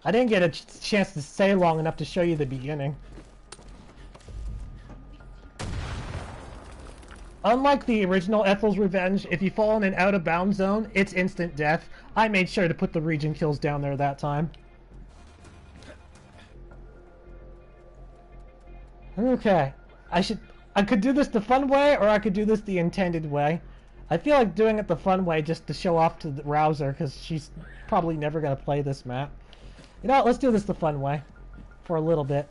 I didn't get a chance to stay long enough to show you the beginning. Unlike the original Ethel's Revenge, if you fall in an out-of-bounds zone, it's instant death. I made sure to put the region kills down there that time. Okay. I could do this the fun way, or I could do this the intended way. I feel like doing it the fun way just to show off to the Rouser, because she's probably never going to play this map. You know what, let's do this the fun way. For a little bit.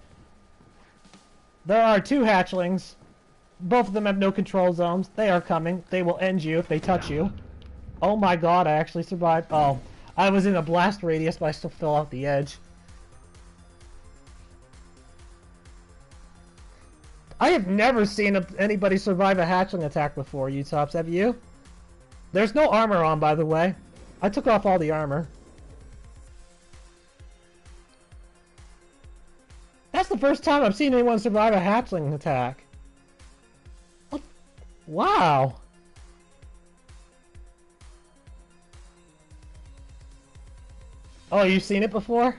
There are 2 hatchlings. Both of them have no control zones. They are coming. They will end you if they touch you. Oh my god, I actually survived. Oh, I was in a blast radius, but I still fell off the edge. I have never seen anybody survive a hatchling attack before, Utops. Have you? There's no armor on, by the way. I took off all the armor. That's the first time I've seen anyone survive a hatchling attack. What? Wow. Oh, you've seen it before?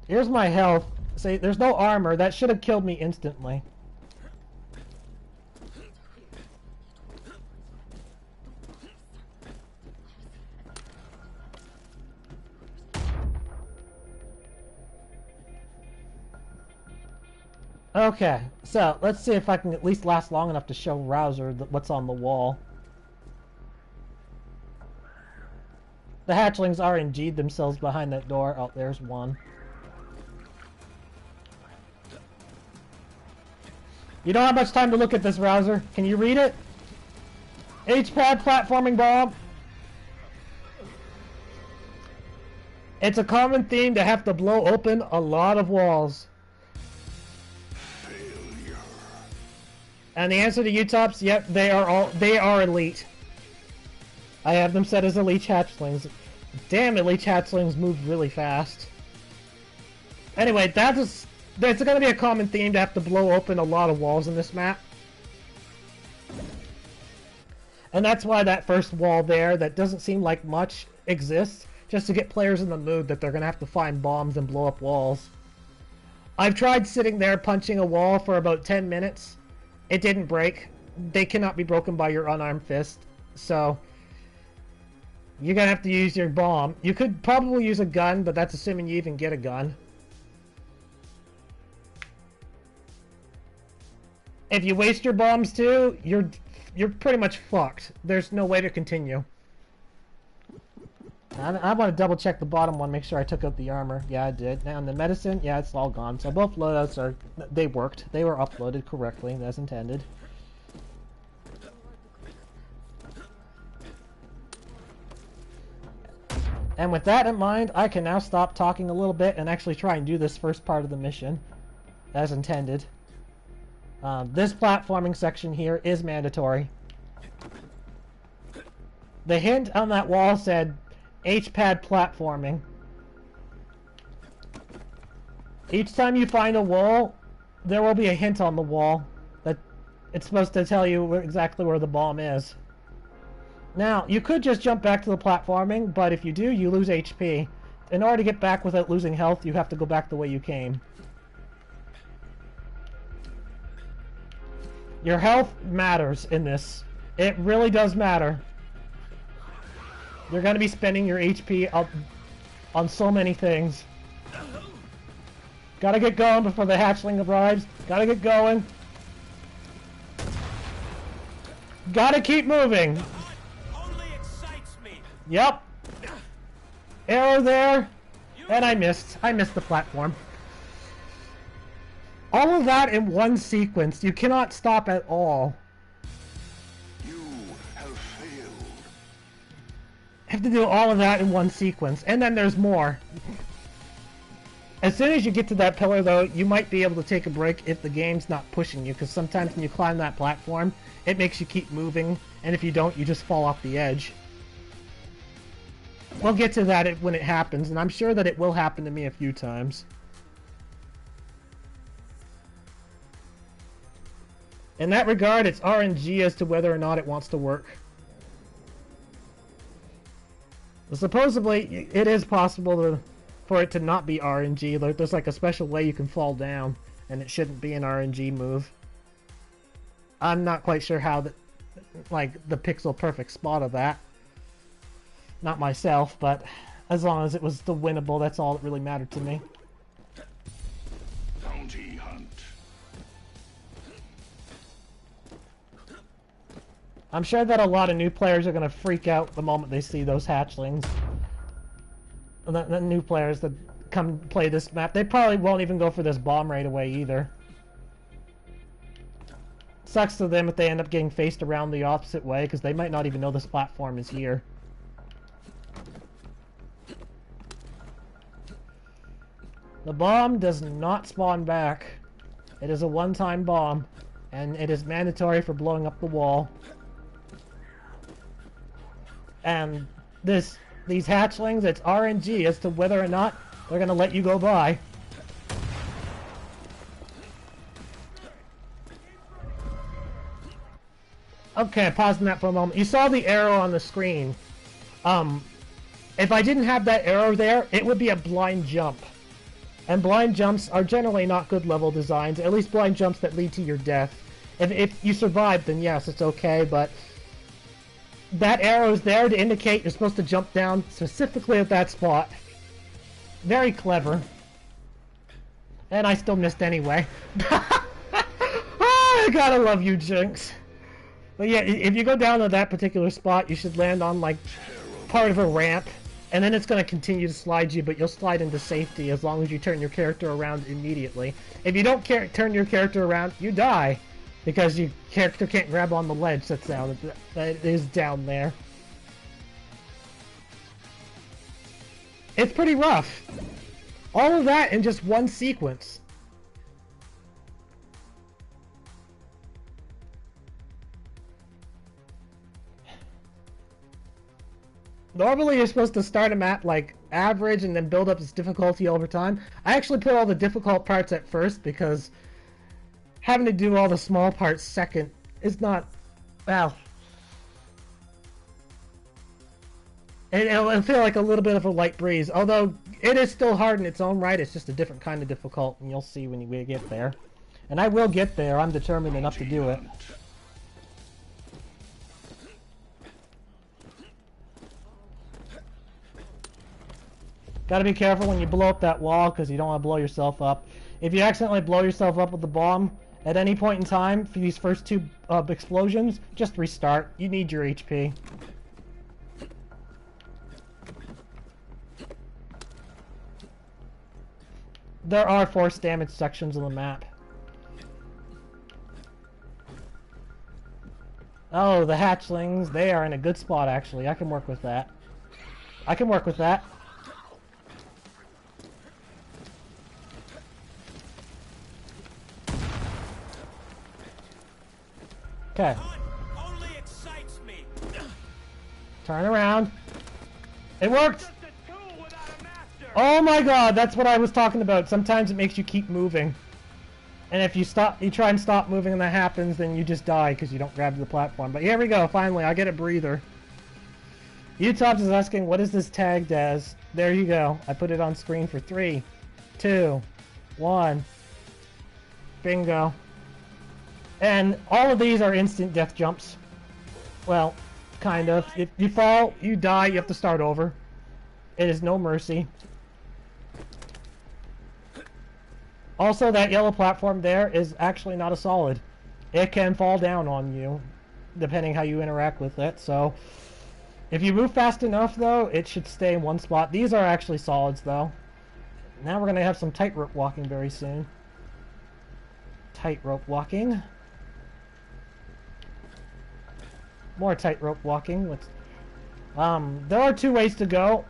Here's my health. See, there's no armor. That should have killed me instantly. Okay, so let's see if I can at least last long enough to show Rouser what's on the wall. The hatchlings RNG'd themselves behind that door. Oh, there's one. You don't have much time to look at this, Rouser. Can you read it? H-pad platforming bomb. It's a common theme to have to blow open a lot of walls. Failure. And the answer to Utops, yep, they are elite. I have them set as elite hatchlings. Damn, elite hatchlings move really fast. Anyway, it's going to be a common theme to have to blow open a lot of walls in this map. And that's why that first wall there, that doesn't seem like much, exists. Just to get players in the mood that they're going to have to find bombs and blow up walls. I've tried sitting there punching a wall for about 10 minutes. It didn't break. They cannot be broken by your unarmed fist. So, you're going to have to use your bomb. You could probably use a gun, but that's assuming you even get a gun. If you waste your bombs too, you're pretty much fucked. There's no way to continue. I want to double check the bottom one, make sure I took out the armor. Yeah, I did. Now the medicine, yeah, it's all gone. So both loadouts they worked. They were uploaded correctly as intended. And with that in mind, I can now stop talking a little bit and actually try and do this first part of the mission as intended. This platforming section here is mandatory. The hint on that wall said H-pad platforming. Each time you find a wall, there will be a hint on the wall that it's supposed to tell you exactly where the bomb is. Now, you could just jump back to the platforming, but if you do, you lose HP. In order to get back without losing health, you have to go back the way you came. Your health matters in this. It really does matter. You're going to be spending your HP up on so many things. Gotta get going before the hatchling arrives. Gotta get going. Gotta keep moving. Only excites me. Yep. Arrow there. And I missed. I missed the platform. All of that in one sequence. You cannot stop at all. You have failed. Have to do all of that in one sequence. And then there's more. As soon as you get to that pillar, though, you might be able to take a break if the game's not pushing you, because sometimes when you climb that platform, it makes you keep moving, and if you don't, you just fall off the edge. We'll get to that when it happens, and I'm sure that it will happen to me a few times. In that regard, it's RNG as to whether or not it wants to work. Supposedly, it is possible for it to not be RNG. There's like a special way you can fall down, and it shouldn't be an RNG move. I'm not quite sure how the pixel perfect spot of that. Not myself, but as long as it was still winnable, that's all that really mattered to me. Bounty hunt. I'm sure that a lot of new players are going to freak out the moment they see those hatchlings. The new players that come play this map, they probably won't even go for this bomb right away either. Sucks to them if they end up getting faced around the opposite way, because they might not even know this platform is here. The bomb does not spawn back. It is a one-time bomb, and it is mandatory for blowing up the wall. And these hatchlings, it's RNG as to whether or not they're going to let you go by. Okay, pausing that for a moment. You saw the arrow on the screen. If I didn't have that arrow there, it would be a blind jump. And blind jumps are generally not good level designs, at least blind jumps that lead to your death. If you survive, then yes, it's okay, but that arrow is there to indicate you're supposed to jump down specifically at that spot. Very clever. And I still missed anyway. Oh, I gotta love you, Jinx. But yeah, if you go down to that particular spot, you should land on, like, part of a ramp. And then it's going to continue to slide you, but you'll slide into safety as long as you turn your character around immediately. If you don't turn your character around, you die. Because your character can't grab on the ledge that is down there. It's pretty rough. All of that in just one sequence. Normally you're supposed to start a map like average and then build up its difficulty over time. I actually put all the difficult parts at first because having to do all the small parts second is not, well, it'll feel like a little bit of a light breeze. Although it is still hard in its own right, it's just a different kind of difficult, and you'll see when we get there. And I will get there, I'm determined enough to do it. Gotta be careful when you blow up that wall, because you don't want to blow yourself up. If you accidentally blow yourself up with the bomb, at any point in time, for these first two explosions, just restart. You need your HP. There are force damage sections on the map. Oh, the hatchlings, they are in a good spot, actually. I can work with that. I can work with that. Okay. Only excites me. Turn around. It worked! Oh my god, that's what I was talking about. Sometimes it makes you keep moving. And if you try and stop moving and that happens, then you just die because you don't grab the platform. But here we go, finally, I get a breather. Utops is asking, what is this tagged as? There you go. I put it on screen for 3, 2, 1. Bingo. And all of these are instant death jumps. Well, kind of. If you fall, you die, you have to start over. It is no mercy. Also, that yellow platform there is actually not a solid. It can fall down on you, depending how you interact with it. So, if you move fast enough, though, it should stay in one spot. These are actually solids, though. Now we're going to have some tightrope walking very soon. Tightrope walking. More tightrope walking. There are 2 ways to go.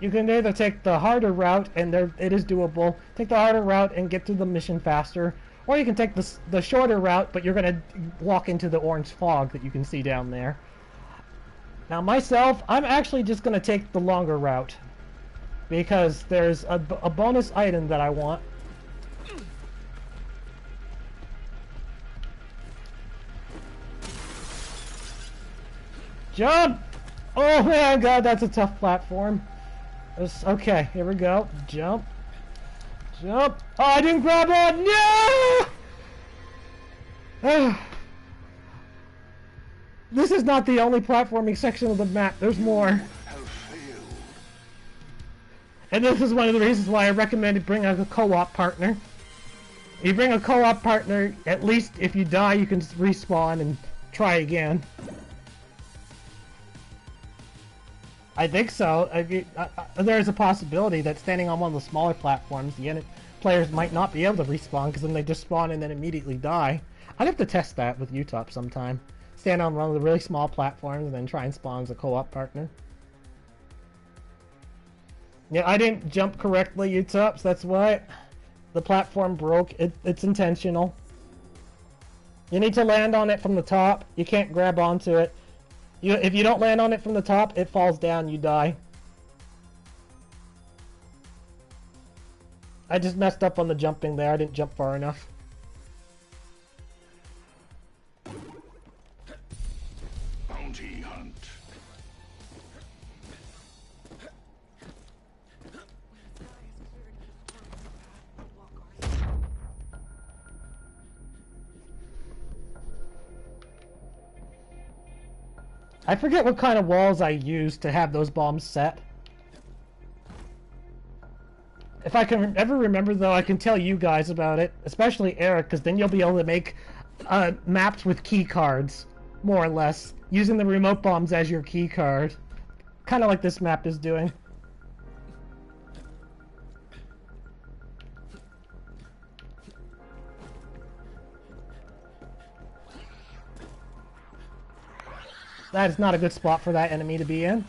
You can either take the harder route, and it is doable. Take the harder route and get to the mission faster. Or you can take the shorter route, but you're going to walk into the orange fog that you can see down there. Now myself, I'm actually just going to take the longer route. Because there's a bonus item that I want. Jump! Oh man, god, that's a tough platform. Okay, here we go. Jump. Jump. Oh, I didn't grab on! No! This is not the only platforming section of the map. There's more. And this is one of the reasons why I recommended bringing a co-op partner. You bring a co-op partner, at least if you die, you can respawn and try again. I think so. There's a possibility that standing on one of the smaller platforms, the players might not be able to respawn because then they just spawn and then immediately die. I'd have to test that with UTOP sometime. Stand on one of the really small platforms and then try and spawn as a co-op partner. Yeah, I didn't jump correctly, UTOP, so that's why. The platform broke. It's intentional. You need to land on it from the top. You can't grab onto it. If you don't land on it from the top, it falls down, you die. I just messed up on the jumping there. I didn't jump far enough. Bounty hunt. I forget what kind of walls I used to have those bombs set. If I can ever remember, though, I can tell you guys about it, especially Eric, because then you'll be able to make maps with key cards, more or less, using the remote bombs as your key card. Kind of like this map is doing. That is not a good spot for that enemy to be in.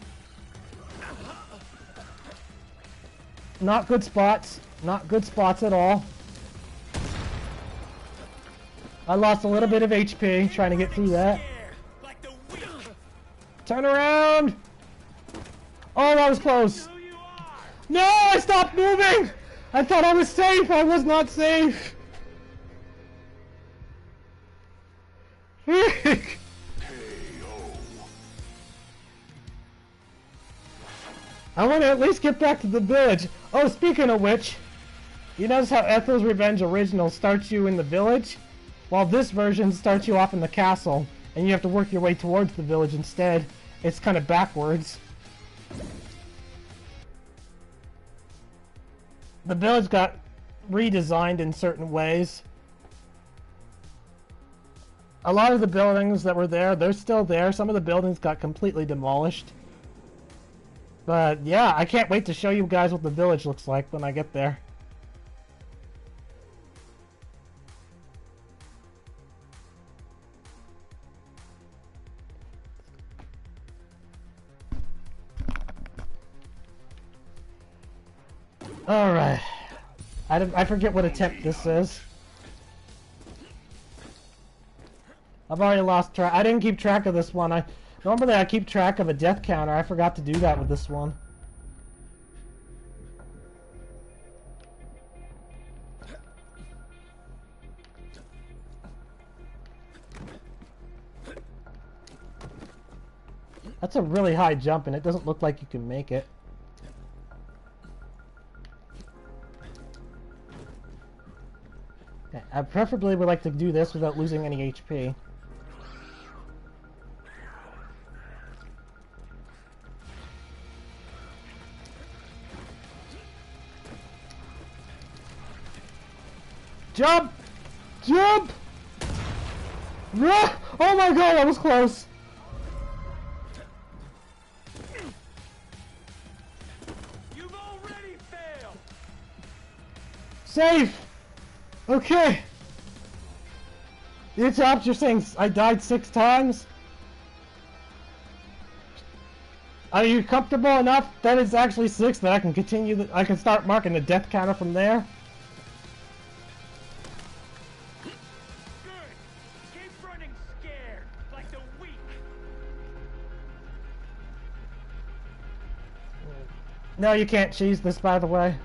Not good spots. Not good spots at all. I lost a little bit of HP trying to get through that. Turn around! Oh, that was close. No, I stopped moving! I thought I was safe. I was not safe. I want to at least get back to the village. Oh, speaking of which, you notice how Ethel's Revenge Original starts you in the village? While this version starts you off in the castle, and you have to work your way towards the village instead. It's kind of backwards. The village got redesigned in certain ways. A lot of the buildings that were there, they're still there. Some of the buildings got completely demolished. But yeah, I can't wait to show you guys what the village looks like when I get there. Alright. I forget what attempt this is. I've already lost track. I didn't keep track of this one. Normally I keep track of a death counter. I forgot to do that with this one. That's a really high jump and it doesn't look like you can make it. Okay, I preferably would like to do this without losing any HP. Jump! Jump! Oh my god, that was close! You've already failed. Safe! Okay. You're saying I died 6 times? Are you comfortable enough that it's actually 6 that I can continue, I can start marking the death counter from there? No, you can't cheese this, by the way.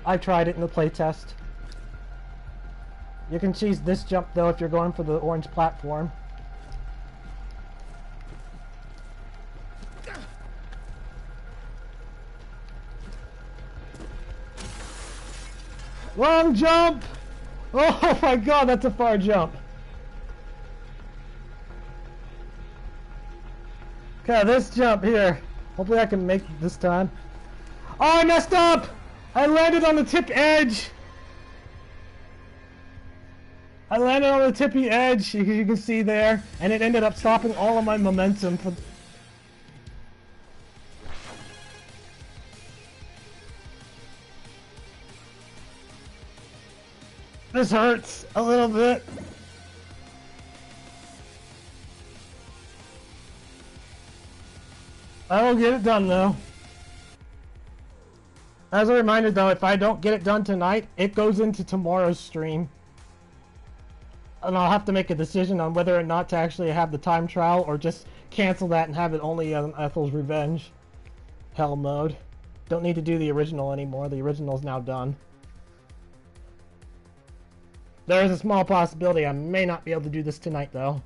I tried it in the playtest. You can cheese this jump, though, if you're going for the orange platform. Wrong jump! Oh my god, that's a far jump. Okay, this jump here. Hopefully I can make it this time. Oh, I messed up! I landed on the tip edge! I landed on the tippy edge, you can see there, and it ended up stopping all of my momentum for... This hurts a little bit. I will get it done though. As a reminder though, if I don't get it done tonight, it goes into tomorrow's stream. And I'll have to make a decision on whether or not to actually have the time trial or just cancel that and have it only on Ethel's Revenge Hell mode. Don't need to do the original anymore. The original's now done. There is a small possibility I may not be able to do this tonight though.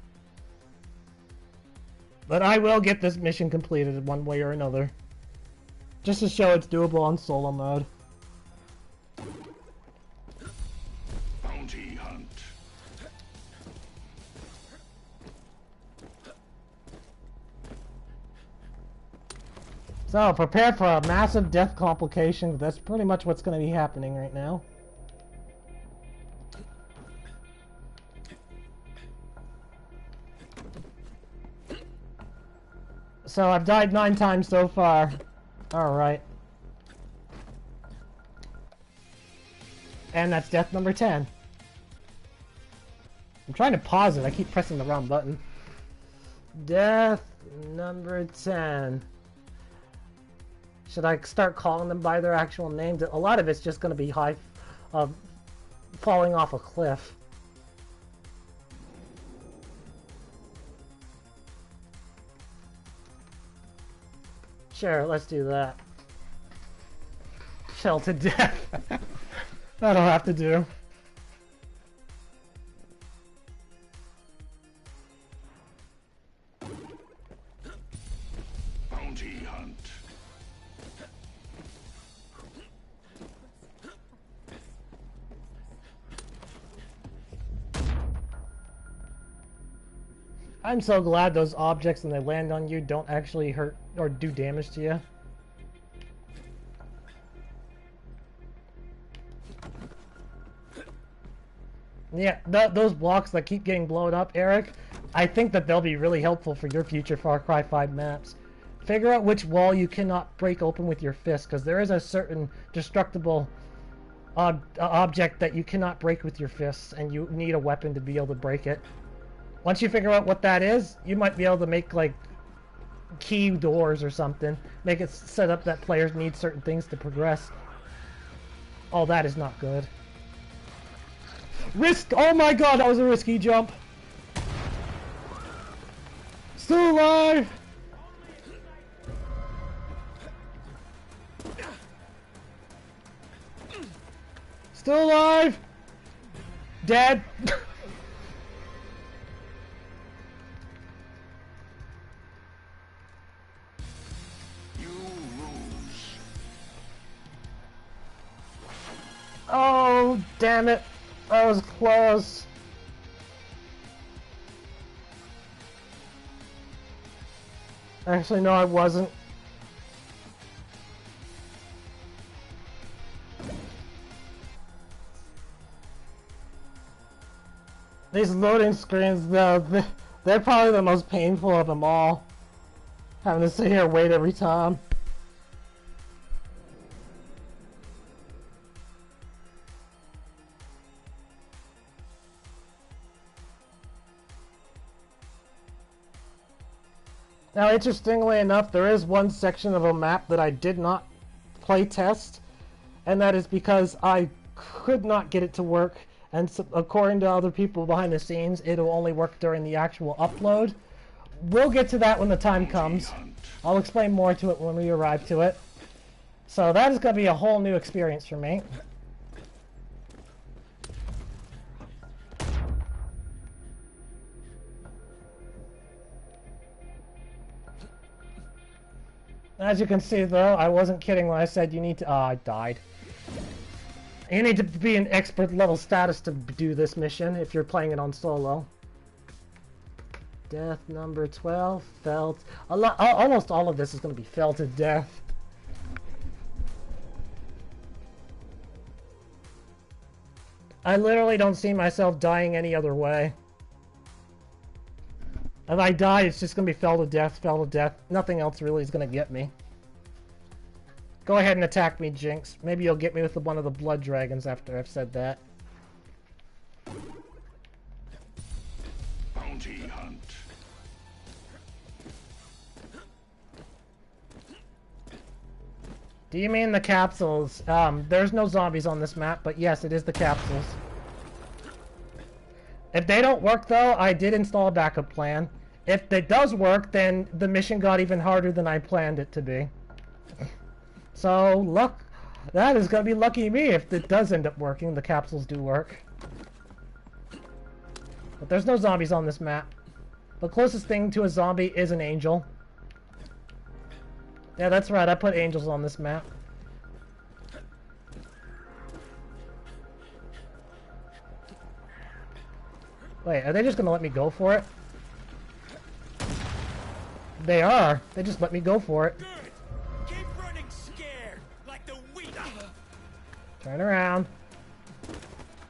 But I will get this mission completed one way or another. Just to show it's doable on solo mode. Bounty hunt. So, prepare for a massive death complication. That's pretty much what's going to be happening right now. So, I've died 9 times so far. Alright. And that's death number 10. I'm trying to pause it. I keep pressing the wrong button. Death number 10. Should I start calling them by their actual names? A lot of it's just going to be falling off a cliff. Sure, let's do that. Fell to death. That'll have to do. Bounty hunt. I'm so glad those objects when they land on you don't actually hurt or do damage to you. Yeah, those blocks that keep getting blown up, Eric, I think that they'll be really helpful for your future Far Cry 5 maps. Figure out which wall you cannot break open with your fist, because there is a certain destructible object that you cannot break with your fists, and you need a weapon to be able to break it. Once you figure out what that is, you might be able to make, like, key doors or something. Make it set up that players need certain things to progress. Oh, that is not good. Risk! Oh my god, that was a risky jump! Still alive! Still alive! Dead! Oh, damn it. That was close. Actually, no, I wasn't. These loading screens, though, they're probably the most painful of them all. Having to sit here and wait every time. Now, interestingly enough, there is one section of a map that I did not play test, and that is because I could not get it to work, and so, according to other people behind the scenes, it'll only work during the actual upload. We'll get to that when the time comes. I'll explain more to it when we arrive to it. So that is going to be a whole new experience for me. As you can see, though, I wasn't kidding when I said you need to... I died. You need to be an expert level status to do this mission if you're playing it on solo. Death number 12, fell... almost all of this is going to be fell to death. I literally don't see myself dying any other way. If I die, it's just gonna be fell to death, fell to death. Nothing else really is gonna get me. Go ahead and attack me, Jinx. Maybe you'll get me with one of the blood dragons after I've said that. Bounty hunt. Do you mean the capsules? There's no zombies on this map, but yes, it is the capsules. If they don't work, though, I did install a backup plan. If it does work, then the mission got even harder than I planned it to be. So, luck. That is gonna be lucky me if it does end up working. The capsules do work. But there's no zombies on this map. The closest thing to a zombie is an angel. Yeah, that's right, I put angels on this map. Wait, are they just gonna let me go for it? They are. They just let me go for it. Good. Keep running scared, like the weak. Turn around.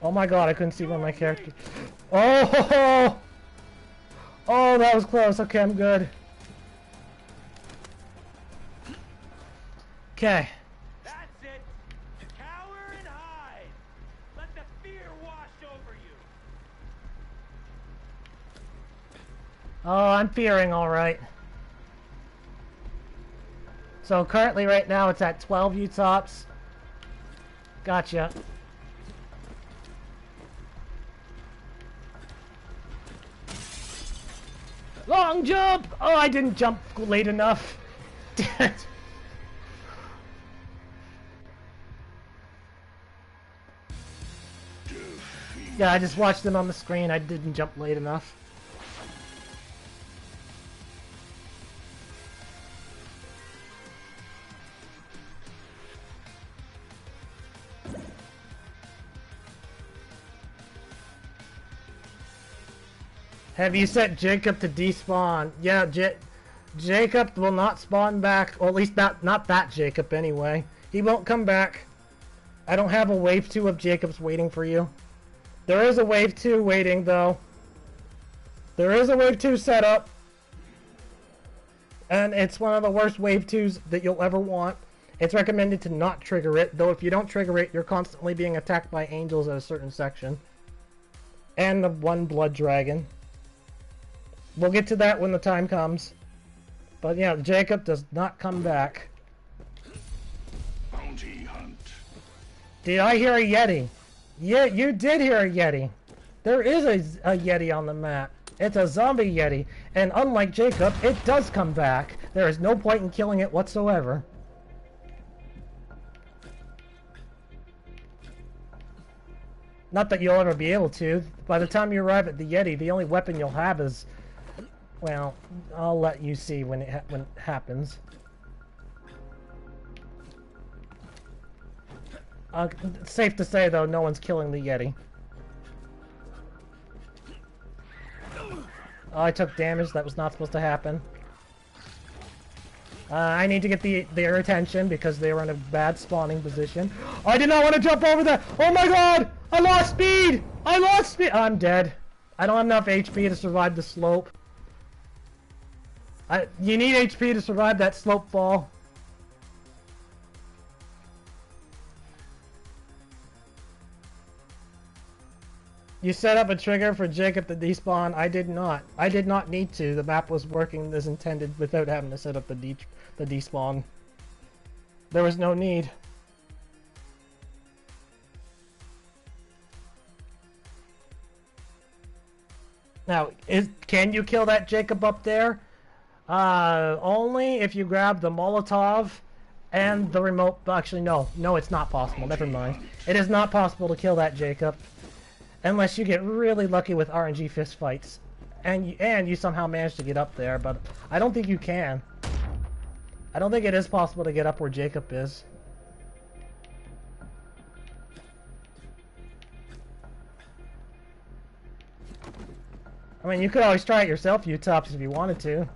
Oh my god, I couldn't see one of my characters. Oh! Oh, that was close. Okay, I'm good. Okay. That's it. Cower and hide. Let the fear wash over you. Oh, I'm fearing alright. So currently right now it's at 12 U-tops. Gotcha. Long jump! Oh, I didn't jump late enough. Damn it. Yeah, I just watched it on the screen. I didn't jump late enough. Have you set Jacob to despawn? Yeah, Jacob will not spawn back, or at least not that Jacob anyway. He won't come back. I don't have a wave 2 of Jacobs waiting for you. There is a wave 2 waiting, though. There is a wave 2 set up. And it's one of the worst wave 2s that you'll ever want. It's recommended to not trigger it, though if you don't trigger it, you're constantly being attacked by angels at a certain section. And the one blood dragon. We'll get to that when the time comes. But yeah, Jacob does not come back. Bounty hunt. Did I hear a Yeti? Yeah, you did hear a Yeti. There is a Yeti on the map. It's a zombie Yeti. And unlike Jacob, it does come back. There is no point in killing it whatsoever. Not that you'll ever be able to. By the time you arrive at the Yeti, the only weapon you'll have is... Well, I'll let you see when it happens. Safe to say, though, no one's killing the Yeti. Oh, I took damage. That was not supposed to happen. I need to get their attention because they were in a bad spawning position. I did not want to jump over that! Oh my god! I lost speed! I lost speed! I'm dead. I don't have enough HP to survive the slope. You need HP to survive that slope fall. You set up a trigger for Jacob to despawn. I did not. I did not need to. The map was working as intended without having to set up the despawn. There was no need. Now, can you kill that Jacob up there? Only if you grab the Molotov and the remote... Actually, no. No, it's not possible. Never mind. It is not possible to kill that Jacob. Unless you get really lucky with RNG fistfights. And you somehow manage to get up there, but I don't think you can. I don't think it is possible to get up where Jacob is. I mean, you could always try it yourself, U-Tops, if you wanted to.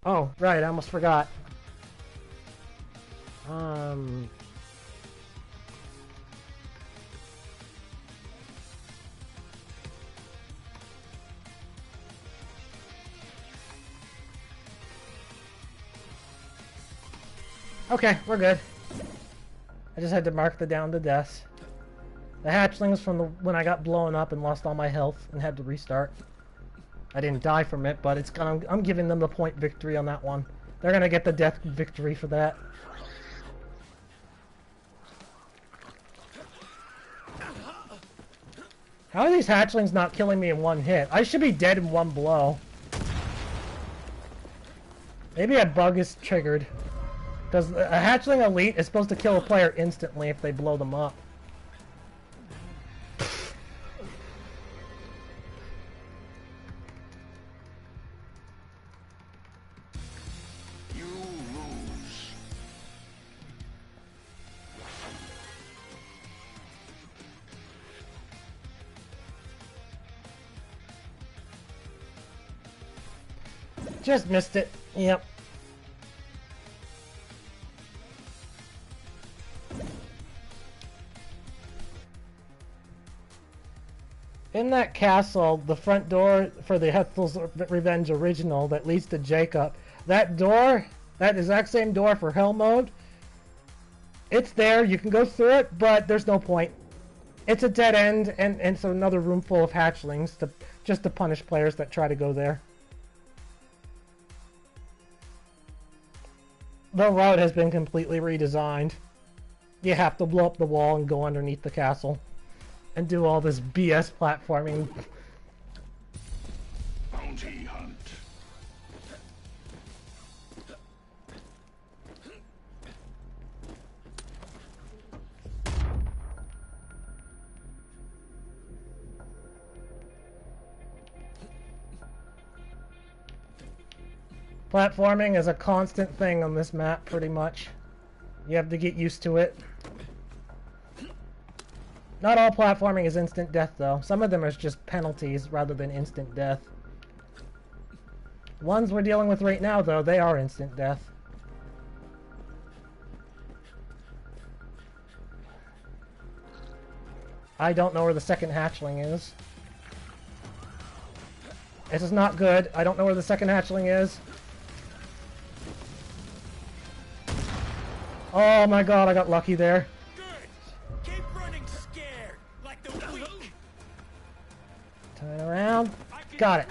Oh, right, I almost forgot. Okay, we're good. I just had to mark the down to deaths. The hatchlings from when I got blown up and lost all my health and had to restart. I didn't die from it, but I'm giving them the point victory on that one. They're gonna get the death victory for that. How are these hatchlings not killing me in one hit? I should be dead in one blow. Maybe a bug is triggered. Because a hatchling elite is supposed to kill a player instantly if they blow them up. You lose. Just missed it. Yep. In that castle, the front door for the Ethel's Revenge original that leads to Jacob, that door, that exact same door for Hell mode, it's there, you can go through it, but there's no point. It's a dead end, and it's another room full of hatchlings just to punish players that try to go there. The route has been completely redesigned. You have to blow up the wall and go underneath the castle. And do all this BS platforming. Bounty hunt. Platforming is a constant thing on this map, pretty much. You have to get used to it. Not all platforming is instant death, though. Some of them are just penalties rather than instant death. Ones we're dealing with right now, though, they are instant death. I don't know where the second hatchling is. This is not good. I don't know where the second hatchling is. Oh my god, I got lucky there. Turn around. Got it.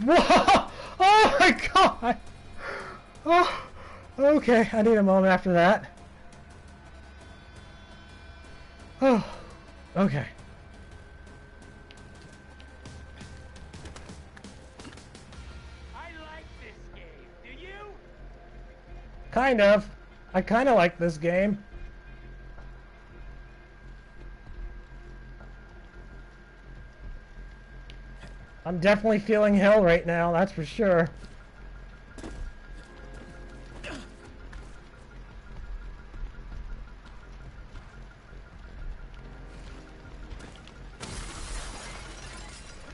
Whoa! Oh my god! Oh, okay. I need a moment after that. Oh, okay. I like this game. Do you? Kind of. I kind of like this game. I'm definitely feeling hell right now, that's for sure.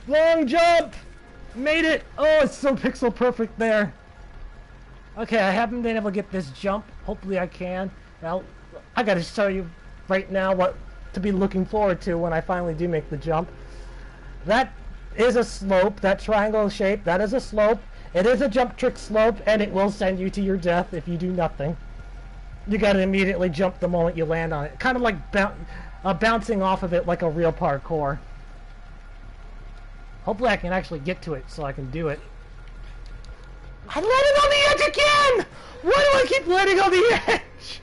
Long jump! Made it! Oh, it's so pixel perfect there. Okay, I haven't been able to get this jump. Hopefully I can. Now, I gotta show you right now what to be looking forward to when I finally do make the jump. That is a slope, that triangle shape, that is a slope. It is a jump trick slope, and it will send you to your death if you do nothing. You gotta immediately jump the moment you land on it. Kind of like bouncing off of it like a real parkour. Hopefully I can actually get to it so I can do it. I'm landing on the edge again! Why do I keep landing on the edge?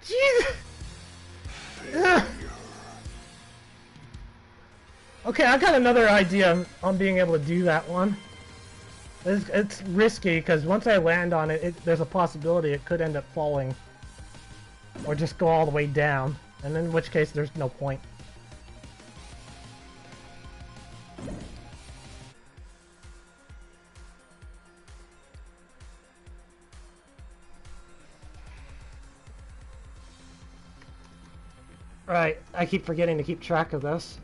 Jesus! Ugh. Okay, I got another idea on being able to do that one. It's risky, because once I land on it, there's a possibility it could end up falling. Or just go all the way down. And in which case, there's no point. Right, I keep forgetting to keep track of this.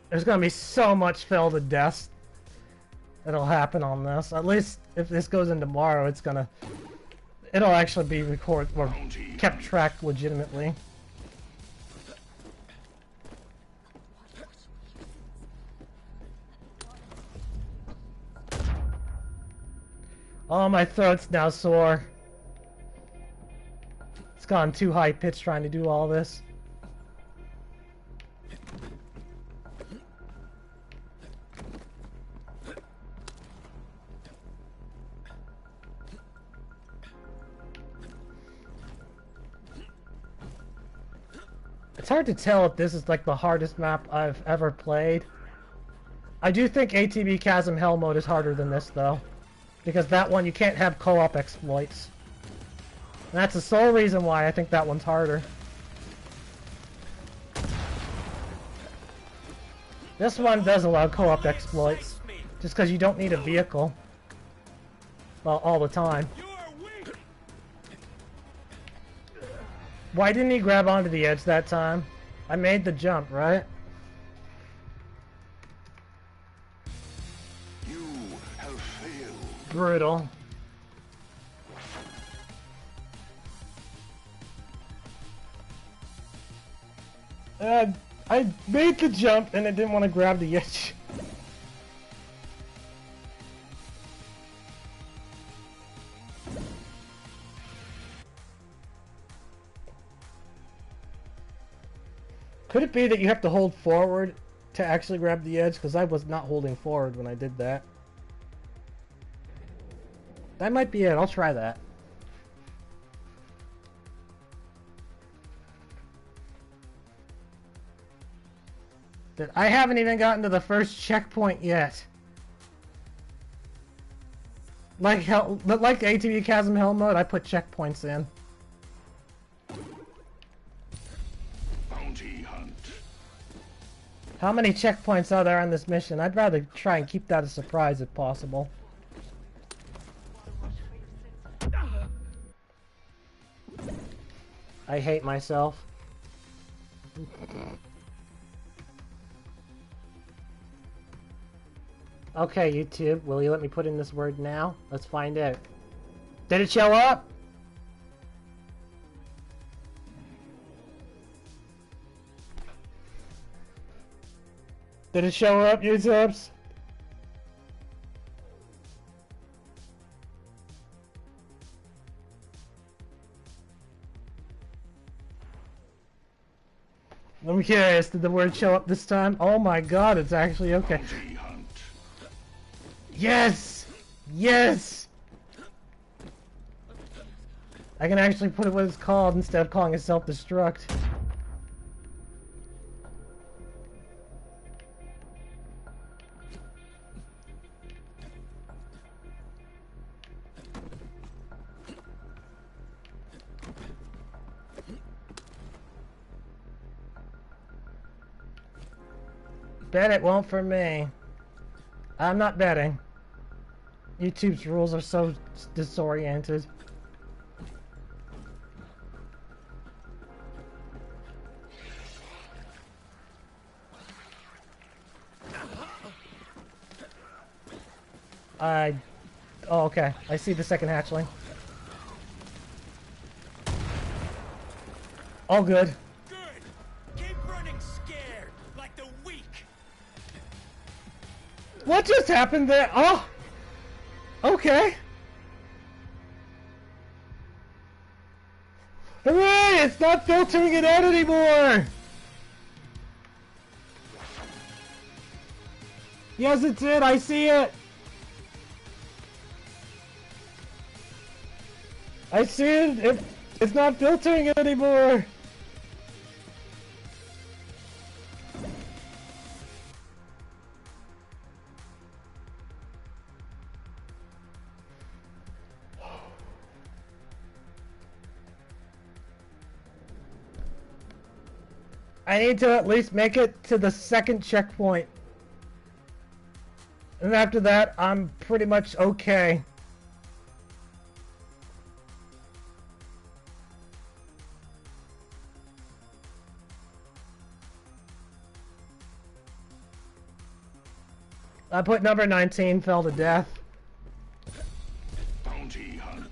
There's gonna be so much fell to death that'll happen on this. At least if this goes in tomorrow, it's gonna it'll actually be recorded or Bounty kept hunt. track legitimately. Oh, my throat's now sore. It's gone too high pitched trying to do all this. It's hard to tell if this is like the hardest map I've ever played. I do think ATB Chasm Hell mode is harder than this though. Because that one you can't have co-op exploits. And that's the sole reason why I think that one's harder. This one does allow co-op exploits. Just because you don't need a vehicle. Well, all the time. You are weak. Why didn't he grab onto the edge that time? I made the jump, right? You have failed. Brutal. I made the jump and I didn't want to grab the edge. Could it be that you have to hold forward to actually grab the edge? Because I was not holding forward when I did that. That might be it. I'll try that. I haven't even gotten to the first checkpoint yet. Like ATV Chasm Hell mode, I put checkpoints in. Bounty hunt. How many checkpoints are there on this mission? I'd rather try and keep that a surprise if possible. I hate myself. Okay, YouTube, will you let me put in this word now? Let's find out. Did it show up? Did it show up, YouTubes? I'm curious, did the word show up this time? Oh my god, it's actually okay. Bounty hunt. Yes! Yes! I can actually put it what it's called instead of calling it self-destruct. Bet it won't for me. I'm not betting. YouTube's rules are so disoriented. Oh, okay. I see the second hatchling. All good. Good. Keep running scared, like the weak. What just happened there? Oh! Okay. Hooray! It's not filtering it out anymore! Yes, it did. I see it. I see it. It's not filtering it anymore. I need to at least make it to the second checkpoint. And after that, I'm pretty much okay. I put number 19 fell to death. Bounty hunt.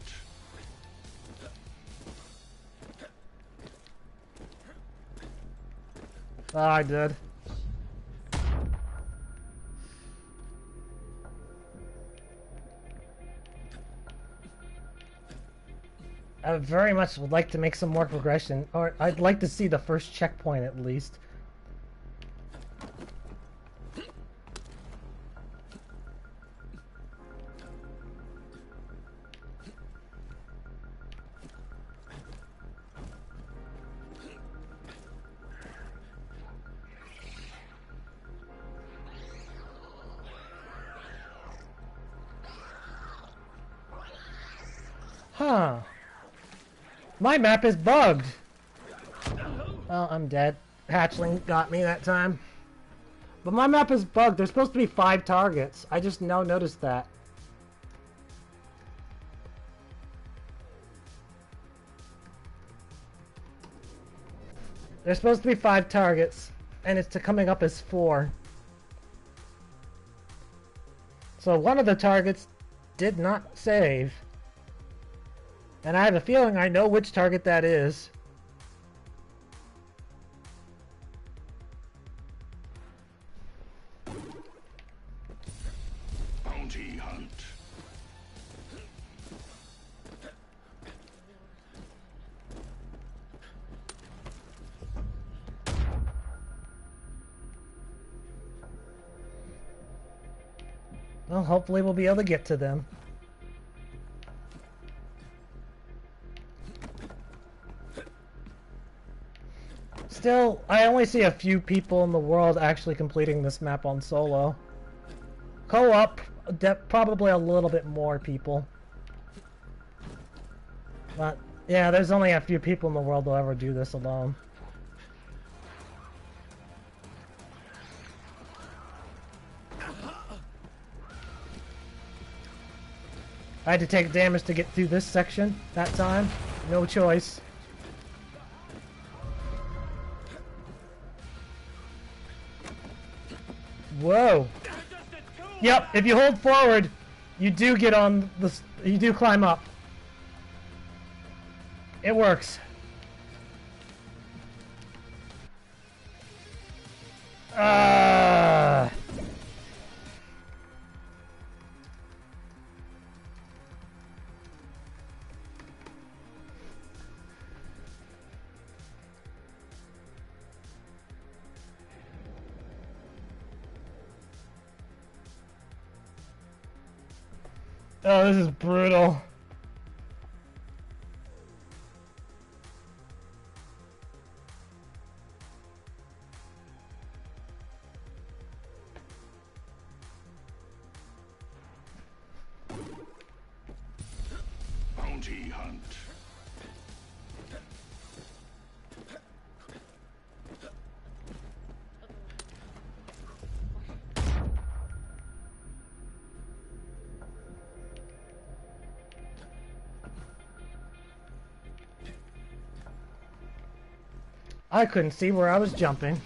Oh, I did. I very much would like to make some more progression, or I'd like to see the first checkpoint at least. Huh. My map is bugged! Oh, I'm dead. Hatchling got me that time. But my map is bugged. There's supposed to be 5 targets. I just now noticed that. There's supposed to be 5 targets, and it's coming up as 4. So one of the targets did not save. And I have a feeling I know which target that is. Bounty hunt. Well, hopefully we'll be able to get to them. Still, I only see a few people in the world actually completing this map on solo. Co-op, probably a little bit more people. But, yeah, there's only a few people in the world that'll ever do this alone. I had to take damage to get through this section that time. No choice. Whoa. Yep, if you hold forward, you do get on the... you do climb up. It works. Oh, this is brutal. Bounty hunt. I couldn't see where I was jumping.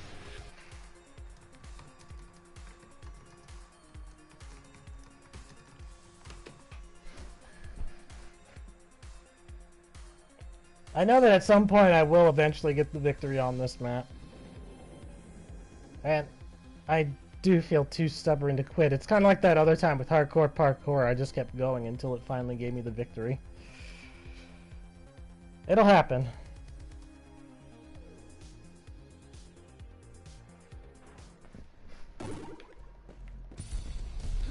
I know that at some point I will eventually get the victory on this map. And I do feel too stubborn to quit. It's kind of like that other time with hardcore parkour. I just kept going until it finally gave me the victory. It'll happen.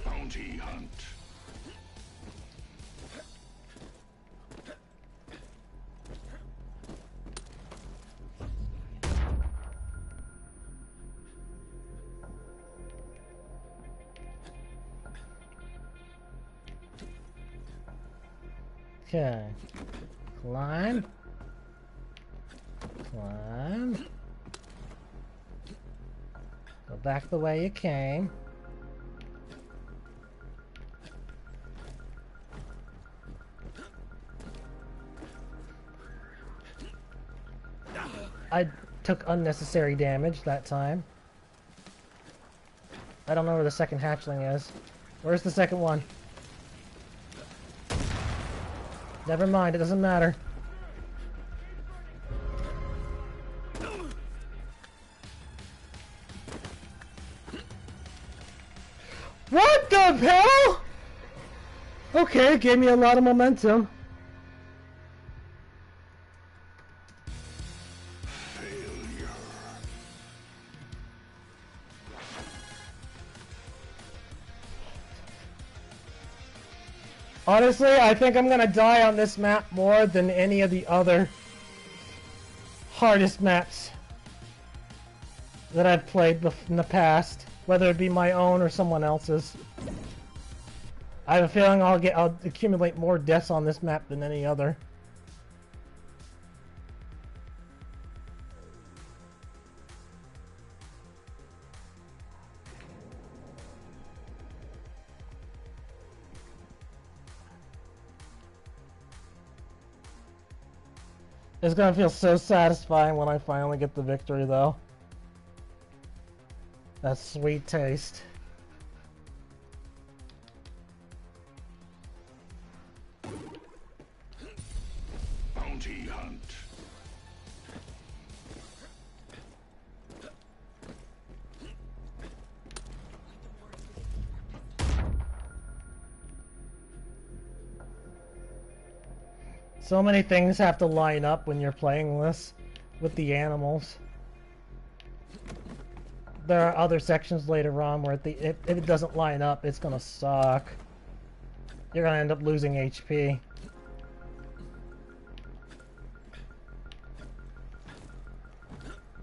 Bounty hunt. Okay. Climb. Climb. Go back the way you came. I took unnecessary damage that time. I don't know where the second hatchling is. Where's the second one? Never mind, it doesn't matter. What the hell? Okay, it gave me a lot of momentum. Failure. Honestly, I think I'm gonna die on this map more than any of the other hardest maps that I've played in the past, whether it be my own or someone else's. I have a feeling I'll accumulate more deaths on this map than any other. It's gonna feel so satisfying when I finally get the victory, though. That sweet taste. Bounty hunt. So many things have to line up when you're playing this with the animals. There are other sections later on where if it doesn't line up, it's gonna suck. You're gonna end up losing HP.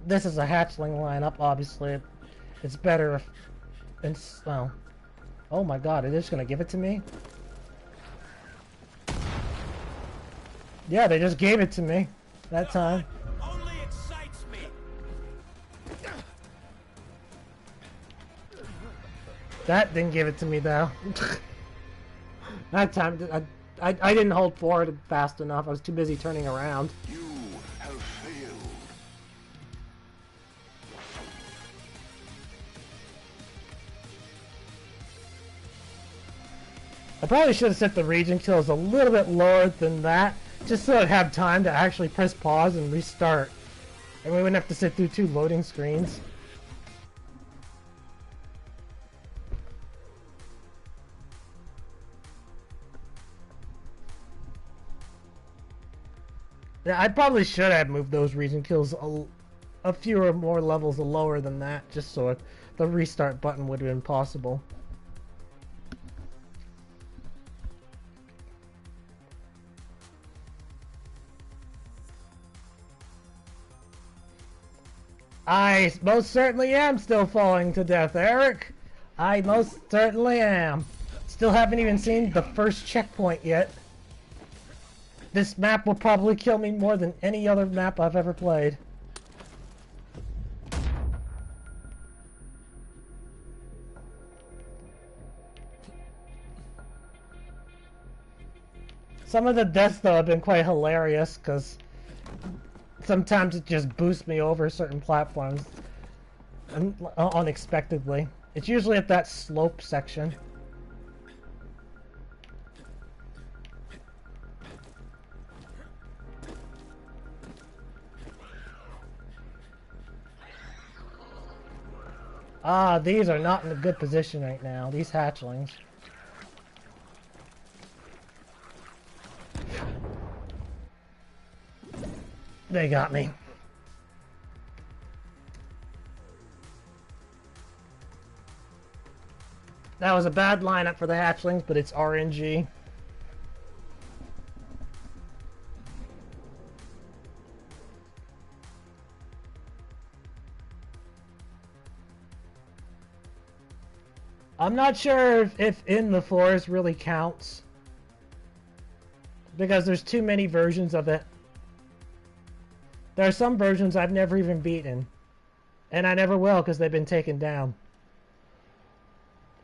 This is a hatchling lineup, obviously. It's better if it's, well, oh my god, it is gonna give it to me? Yeah, they just gave it to me that time. Only excites me. That didn't give it to me though. That time I didn't hold forward fast enough. I was too busy turning around. You have failed. I probably should have set the region kills a little bit lower than that, just so I'd have time to actually press pause and restart. And we wouldn't have to sit through 2 loading screens. Yeah, I probably should have moved those region kills a few or more levels lower than that, just so the restart button would have been possible. I most certainly am still falling to death, Eric. I most certainly am. Still haven't even seen the first checkpoint yet. This map will probably kill me more than any other map I've ever played. Some of the deaths, though, have been quite hilarious, because sometimes it just boosts me over certain platforms unexpectedly. It's usually at that slope section. Ah, these are not in a good position right now, these hatchlings. They got me. That was a bad lineup for the hatchlings, but it's RNG. I'm not sure if in the forest really counts, because there's too many versions of it. There are some versions I've never even beaten, and I never will because they've been taken down.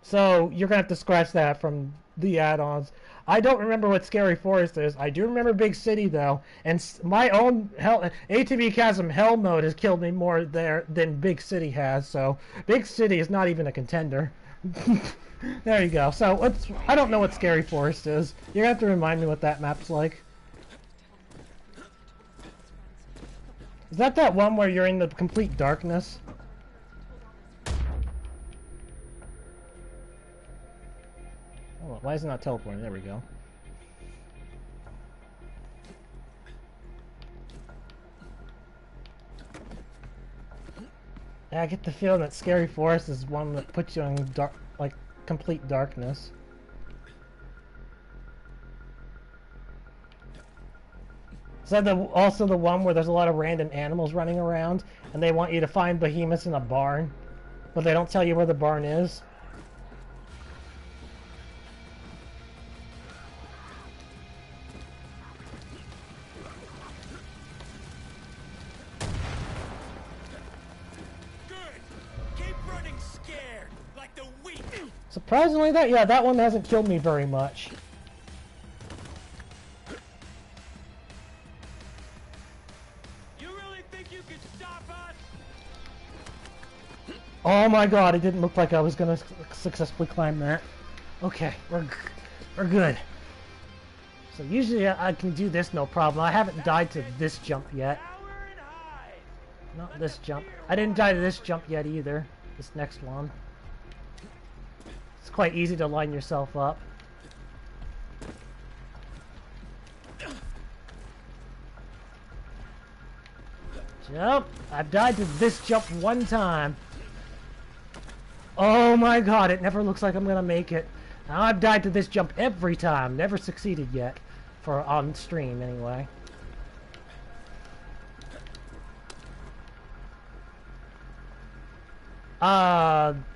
So you're gonna have to scratch that from the add-ons. I don't remember what Scary Forest is. I do remember Big City though, and my own ATV Chasm Hell mode has killed me more there than Big City has. So Big City is not even a contender. There you go. So I don't know what Scary Forest is. You're gonna have to remind me what that map's like. Is that one where you're in the complete darkness? Oh, why is it not teleporting? There we go. Yeah, I get the feeling that Scary Forest is one that puts you in dark, like complete darkness. Is that also the one where there's a lot of random animals running around, and they want you to find behemoths in a barn, but they don't tell you where the barn is? Surprisingly, that one hasn't killed me very much. You really think you can stop us? Oh my god, it didn't look like I was gonna successfully climb that. Okay, we're good. So usually I can do this no problem. I haven't died to this jump yet. Not this jump. I didn't die to this jump yet either. This next one. It's quite easy to line yourself up. Jump! I've died to this jump one time. Oh my god, it never looks like I'm gonna make it. Now I've died to this jump every time. Never succeeded yet. For on stream, anyway.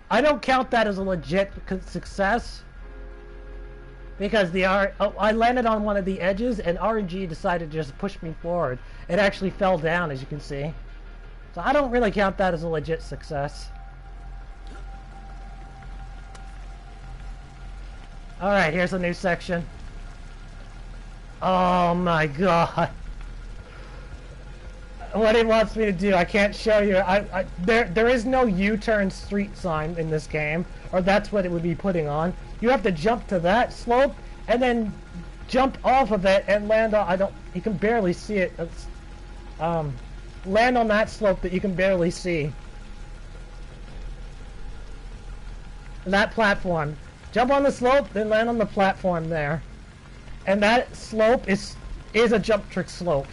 I don't count that as a legit success. Because I landed on one of the edges and RNG decided to just push me forward. It actually fell down, as you can see. So I don't really count that as a legit success. Alright, here's a new section. Oh my god. What it wants me to do, I can't show you. There is no U-turn street sign in this game, or that's what it would be putting on. You have to jump to that slope, and then jump off of it and land on. You can barely see it. It's, land on that slope that you can barely see. That platform. Jump on the slope, then land on the platform there. And that slope is a jump trick slope.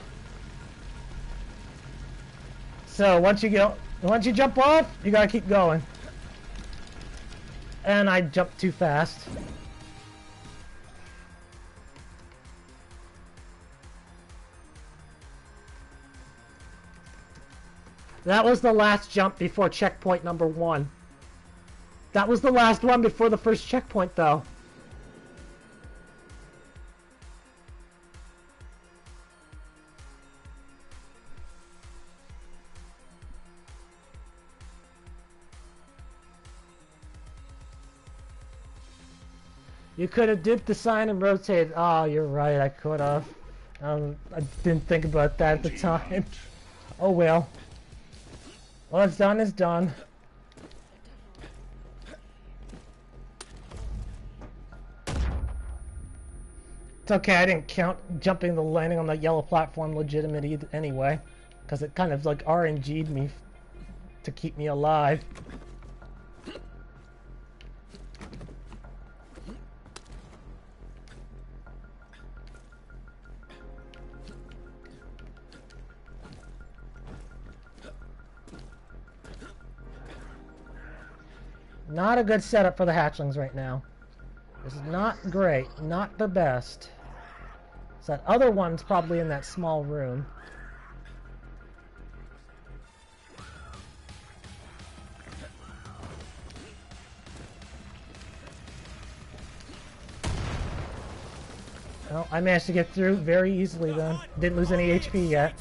So once you jump off, you gotta keep going. And I jumped too fast. That was the last jump before checkpoint number 1. That was the last one before the first checkpoint, though. You could have dipped the sign and rotated. Oh, you're right, I could have. I didn't think about that at the time. Oh well. What's done is done. It's okay, I didn't count jumping the landing on that yellow platform legitimate either, anyway. Because it kind of like RNG'd me to keep me alive. Not a good setup for the hatchlings right now. This is not great. Not the best. So that other one's probably in that small room. Well, I managed to get through very easily then. Didn't lose any HP yet.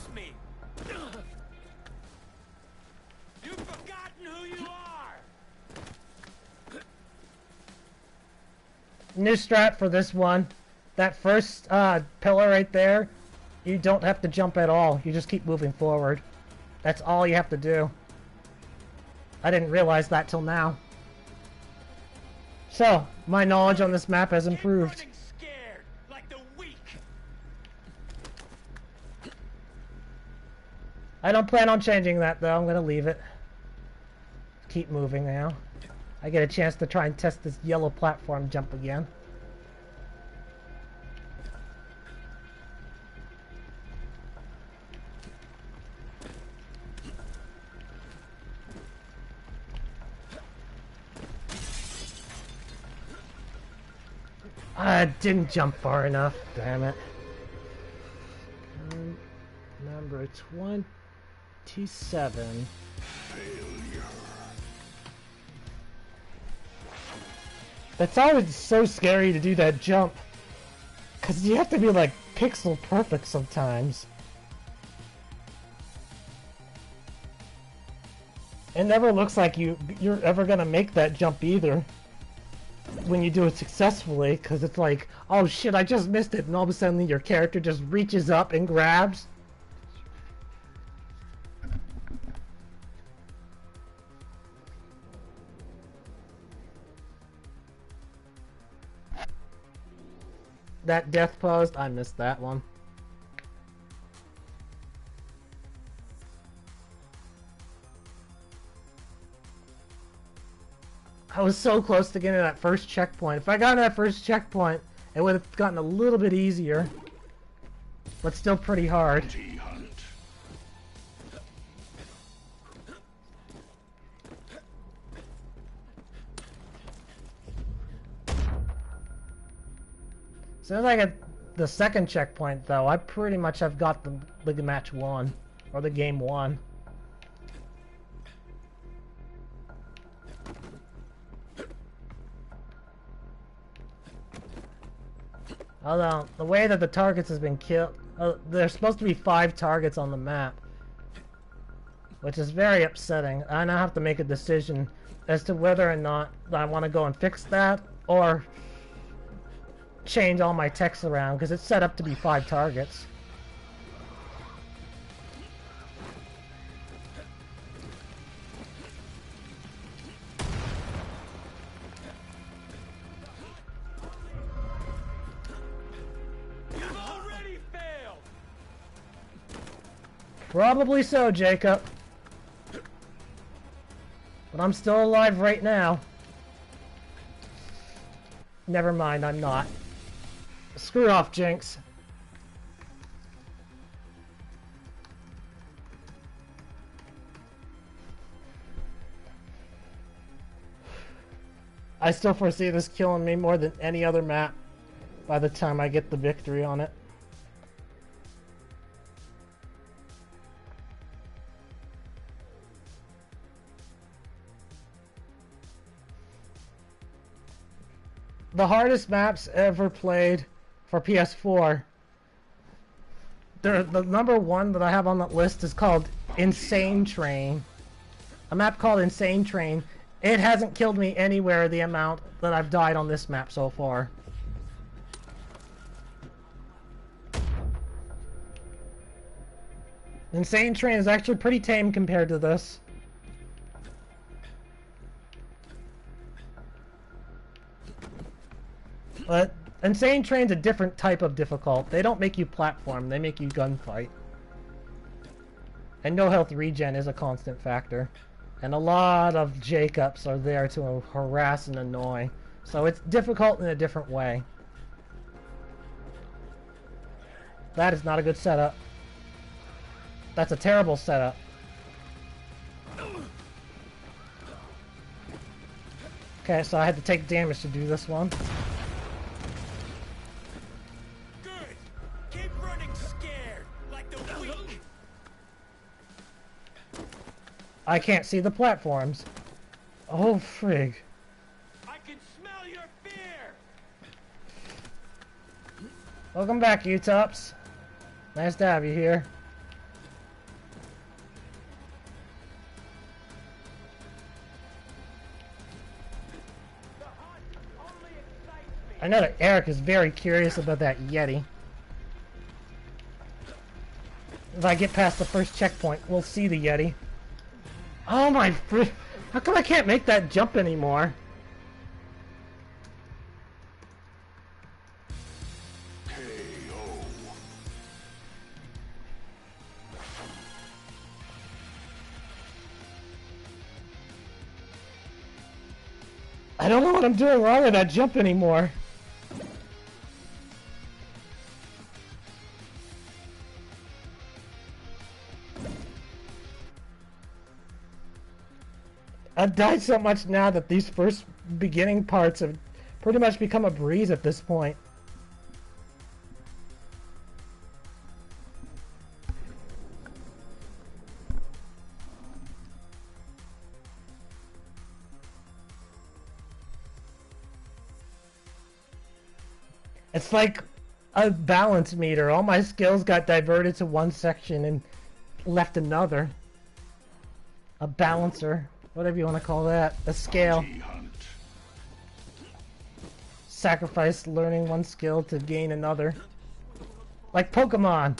New strat for this one. That first pillar right there, you don't have to jump at all. You just keep moving forward. That's all you have to do. I didn't realize that till now. So, my knowledge on this map has improved. I don't plan on changing that though. I'm gonna leave it. Keep moving now. I get a chance to try and test this yellow platform jump again. I didn't jump far enough, damn it. Number 27. Failure. It's always so scary to do that jump. Because you have to be like pixel perfect sometimes. It never looks like you're ever gonna make that jump either. When you do it successfully, because it's like, oh shit, I just missed it, and all of a sudden your character just reaches up and grabs. That death pose, I missed that one. I was so close to getting to that first checkpoint. If I got to that first checkpoint, it would have gotten a little bit easier. But still pretty hard. Bounty hunt. As soon as I get the second checkpoint, though, I pretty much have got the match won. Or the game won. Although, the way that the targets has been killed... there's supposed to be 5 targets on the map. Which is very upsetting. I now have to make a decision as to whether or not I want to go and fix that, or change all my text around, because it's set up to be 5 targets. Probably so, Jacob. But I'm still alive right now. Never mind, I'm not. Screw off, Jinx. I still foresee this killing me more than any other map by the time I get the victory on it. The hardest maps ever played for PS4. The number 1 that I have on that list is called Insane Train. A map called Insane Train. It hasn't killed me anywhere the amount that I've died on this map so far. Insane Train is actually pretty tame compared to this. But Insane Train's a different type of difficult. They don't make you platform, they make you gunfight. And no health regen is a constant factor. And a lot of Jacobs are there to harass and annoy. So it's difficult in a different way. That is not a good setup. That's a terrible setup. Okay, so I had to take damage to do this one. I can't see the platforms. Oh, frig. I can smell your fear. Welcome back, U-Tops. Nice to have you here. The hunt only excites me. I know that Eric is very curious about that Yeti. If I get past the first checkpoint, we'll see the Yeti. Oh my fr- How come I can't make that jump anymore? KO. I don't know what I'm doing wrong with that jump anymore. I've died so much now that these first beginning parts have pretty much become a breeze at this point. It's like a balance meter. All my skills got diverted to one section and left another. A balancer. Whatever you want to call that. A scale. Sacrifice learning one skill to gain another. Like Pokemon.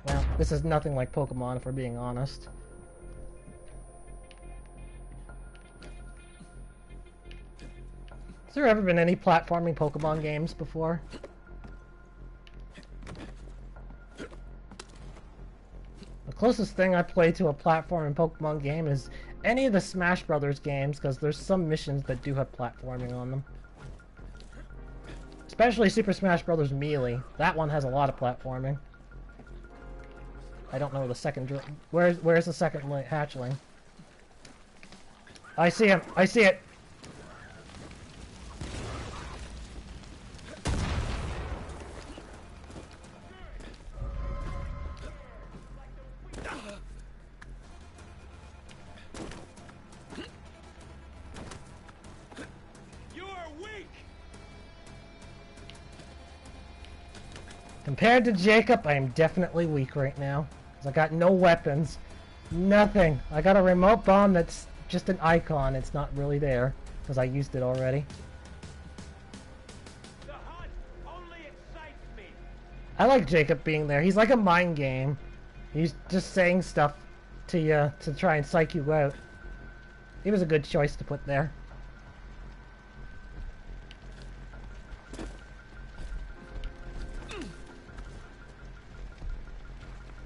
Well, this is nothing like Pokemon if we're being honest. Has there ever been any platforming Pokemon games before? The closest thing I play to a platforming Pokemon game is any of the Smash Brothers games, because there's some missions that do have platforming on them. Especially Super Smash Brothers Melee. That one has a lot of platforming. I don't know the second... Where's the second hatchling? I see him! I see it! Compared to Jacob, I am definitely weak right now. Because I got no weapons. Nothing. I got a remote bomb that's just an icon. It's not really there. Because I used it already. The hunt only excites me. I like Jacob being there. He's like a mind game. He's just saying stuff to you to try and psych you out. He was a good choice to put there.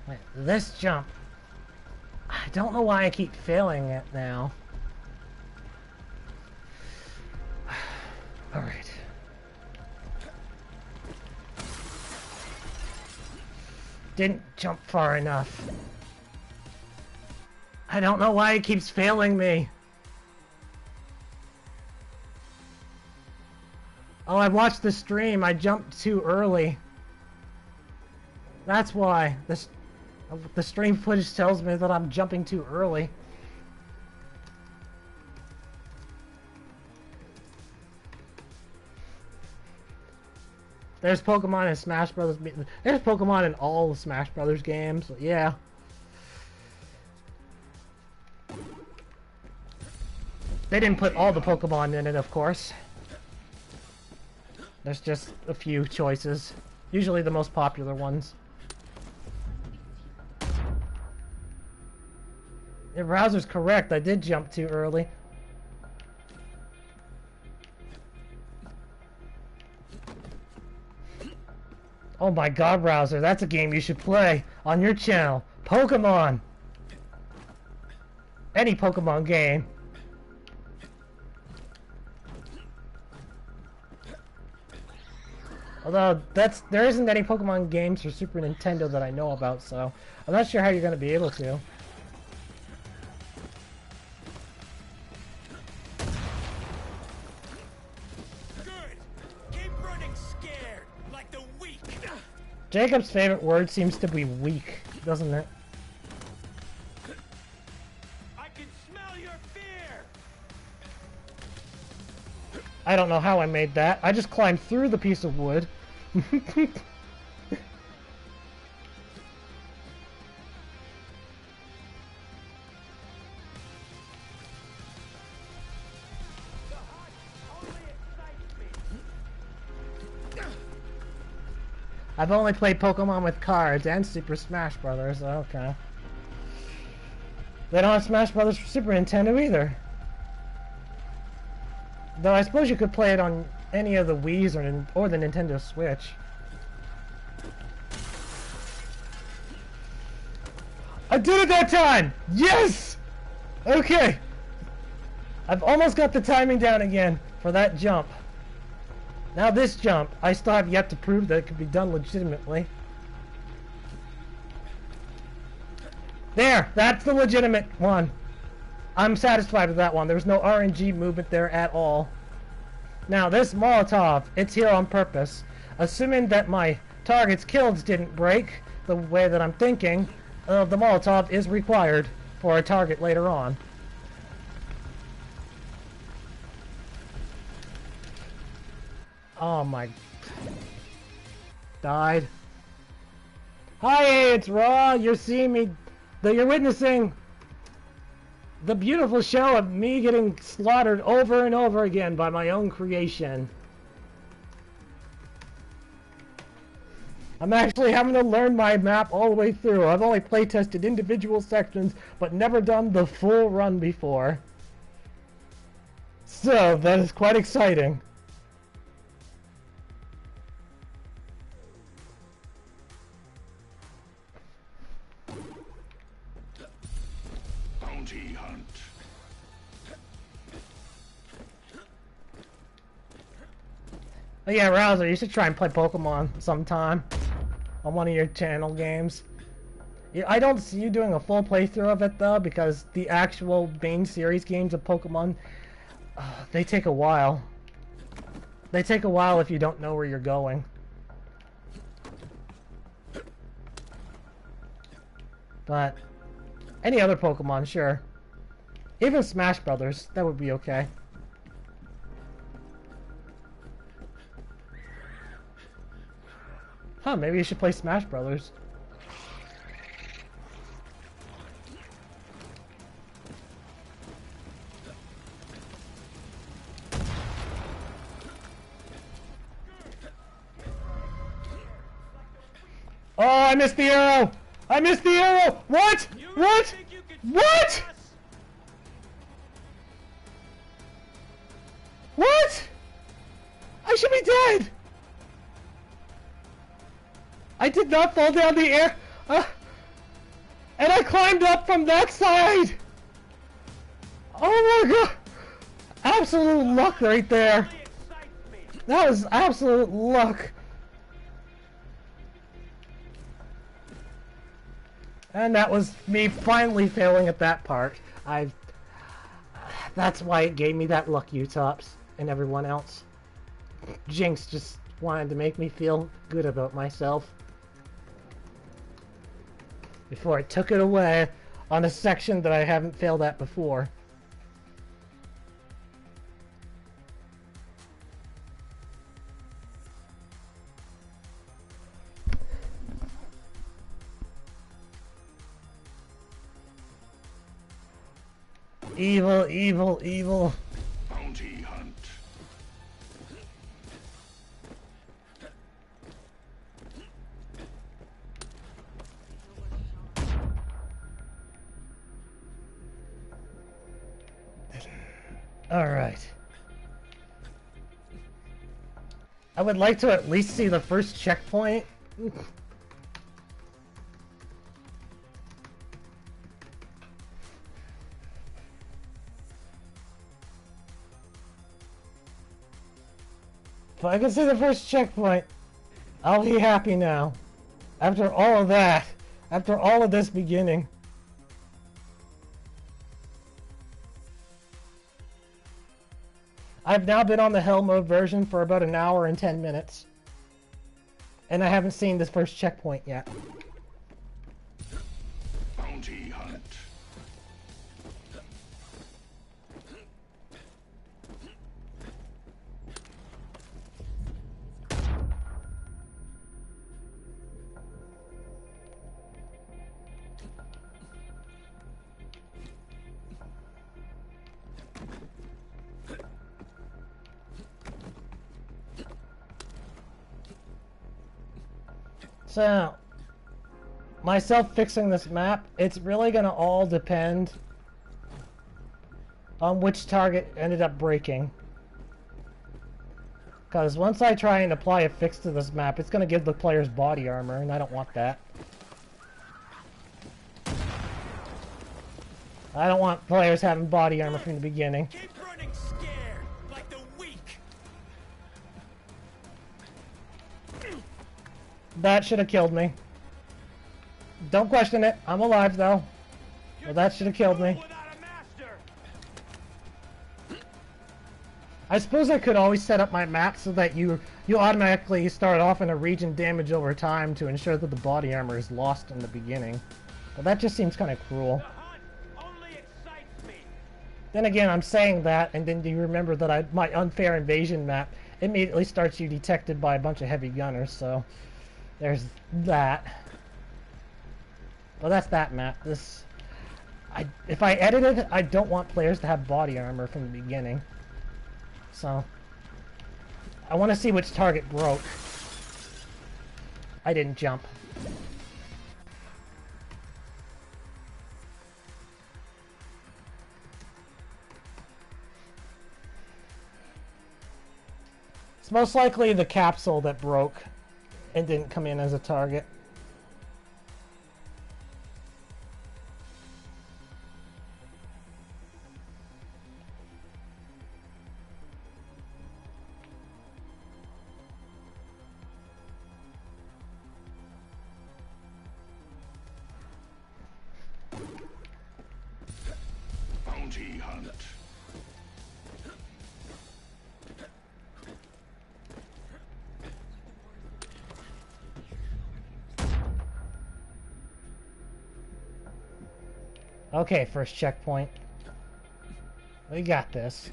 Wait, this jump. I don't know why I keep failing it now. Alright. Didn't jump far enough. I don't know why it keeps failing me. Oh, I watched the stream. I jumped too early. That's why. The stream footage tells me that I'm jumping too early. There's Pokemon in Smash Brothers. There's Pokemon in all the Smash Brothers games. Yeah. They didn't put all the Pokemon in it, of course. There's just a few choices. Usually the most popular ones. Your browser's correct. I did jump too early. Oh my god, browser. That's a game you should play on your channel. Pokemon. Any Pokemon game. Although, there isn't any Pokemon games for Super Nintendo that I know about, so I'm not sure how you're going to be able to. Jacob's favorite word seems to be weak, doesn't it? I can smell your fear. I don't know how I made that. I just climbed through the piece of wood. I've only played Pokemon with cards and Super Smash Brothers, okay. They don't have Smash Brothers for Super Nintendo either. Though I suppose you could play it on any of the Wii's or the Nintendo Switch. I did it that time! Yes! Okay! I've almost got the timing down again for that jump. Now this jump, I still have yet to prove that it can be done legitimately. There! That's the legitimate one. I'm satisfied with that one. There was no RNG movement there at all. Now, this Molotov, it's here on purpose. Assuming that my target's kills didn't break the way that I'm thinking, the Molotov is required for a target later on. Oh my... Died. Hi, it's Raw. You're seeing me... You're witnessing the beautiful show of me getting slaughtered over and over again by my own creation. I'm actually having to learn my map all the way through. I've only playtested individual sections, but never done the full run before. So, that is quite exciting. Bounty hunt. Oh yeah, Rouser, you should try and play Pokemon sometime on one of your channel games. I don't see you doing a full playthrough of it though, because the actual main series games of Pokemon, they take a while. They take a while if you don't know where you're going. But any other Pokemon, sure. Even Smash Brothers, that would be okay. Huh, maybe you should play Smash Brothers. Oh, I missed the arrow! I missed the arrow! What? What? What? What? I should be dead! I did not fall down the air! And I climbed up from that side! Oh my god! Absolute luck right there! That was absolute luck! And that was me finally failing at that part. That's why it gave me that luck, U-Tops, and everyone else. Jinx just wanted to make me feel good about myself. Before I took it away on a section that I haven't failed at before. Evil, evil, evil. Bounty hunt. Alright. I would like to at least see the first checkpoint. If I can see the first checkpoint, I'll be happy now. After all of that, after all of this beginning. I've now been on the Hell Mode version for about an hour and 10 minutes. And I haven't seen this first checkpoint yet. Bounty hunt. So, myself fixing this map, it's really gonna all depend on which target ended up breaking. Because once I try and apply a fix to this map, it's gonna give the players body armor, and I don't want that. I don't want players having body armor from the beginning. Keep running scared, like the weak. That should have killed me. Don't question it. I'm alive, though. Well, that should have killed me. I suppose I could always set up my map so that you automatically start off in a region damage over time to ensure that the body armor is lost in the beginning. But that just seems kind of cruel. The hunt only excites me. Then again, I'm saying that, and then do you remember that my unfair invasion map immediately starts you detected by a bunch of heavy gunners, so there's that. Well, that's that map. If I edited, I don't want players to have body armor from the beginning. So, I want to see which target broke. I didn't jump. It's most likely the capsule that broke and didn't come in as a target. Bounty hunt. Okay, first checkpoint. We got this.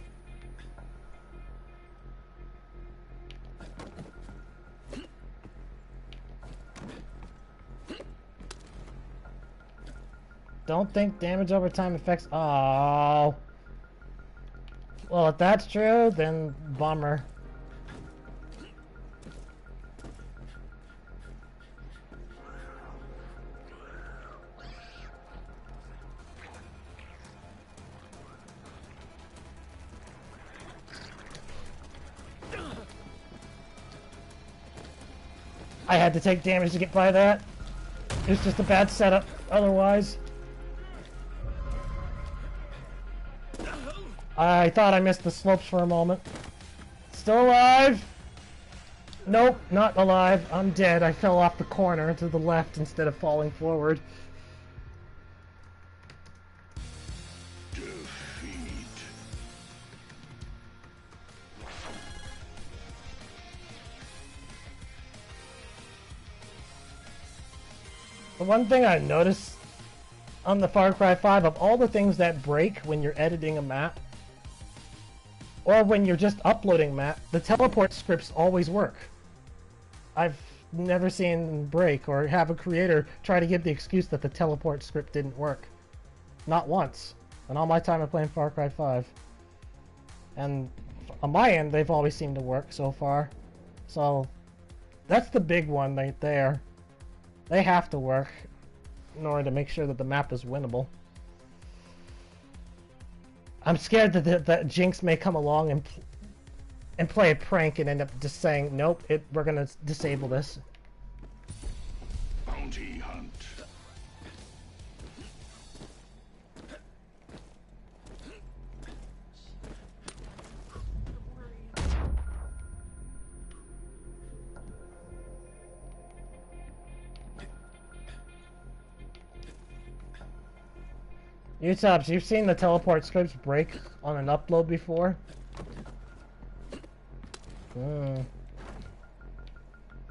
Don't think damage over time affects... Oh. Well, if that's true, then bummer. I had to take damage to get by that. It was just a bad setup otherwise. I thought I missed the slopes for a moment. Still alive? Nope, not alive. I'm dead. I fell off the corner to the left instead of falling forward. Defeat. The one thing I noticed on the Far Cry 5, of all the things that break when you're editing a map, or when you're just uploading a map, the teleport scripts always work. I've never seen them break or have a creator try to give the excuse that the teleport script didn't work. Not once. In all my time of playing Far Cry 5. And on my end, they've always seemed to work so far. So, that's the big one right there. They have to work in order to make sure that the map is winnable. I'm scared that Jinx may come along and play a prank and end up just saying, nope, we're gonna disable this. Bounty hunt. Utops, you've seen the teleport scripts break on an upload before?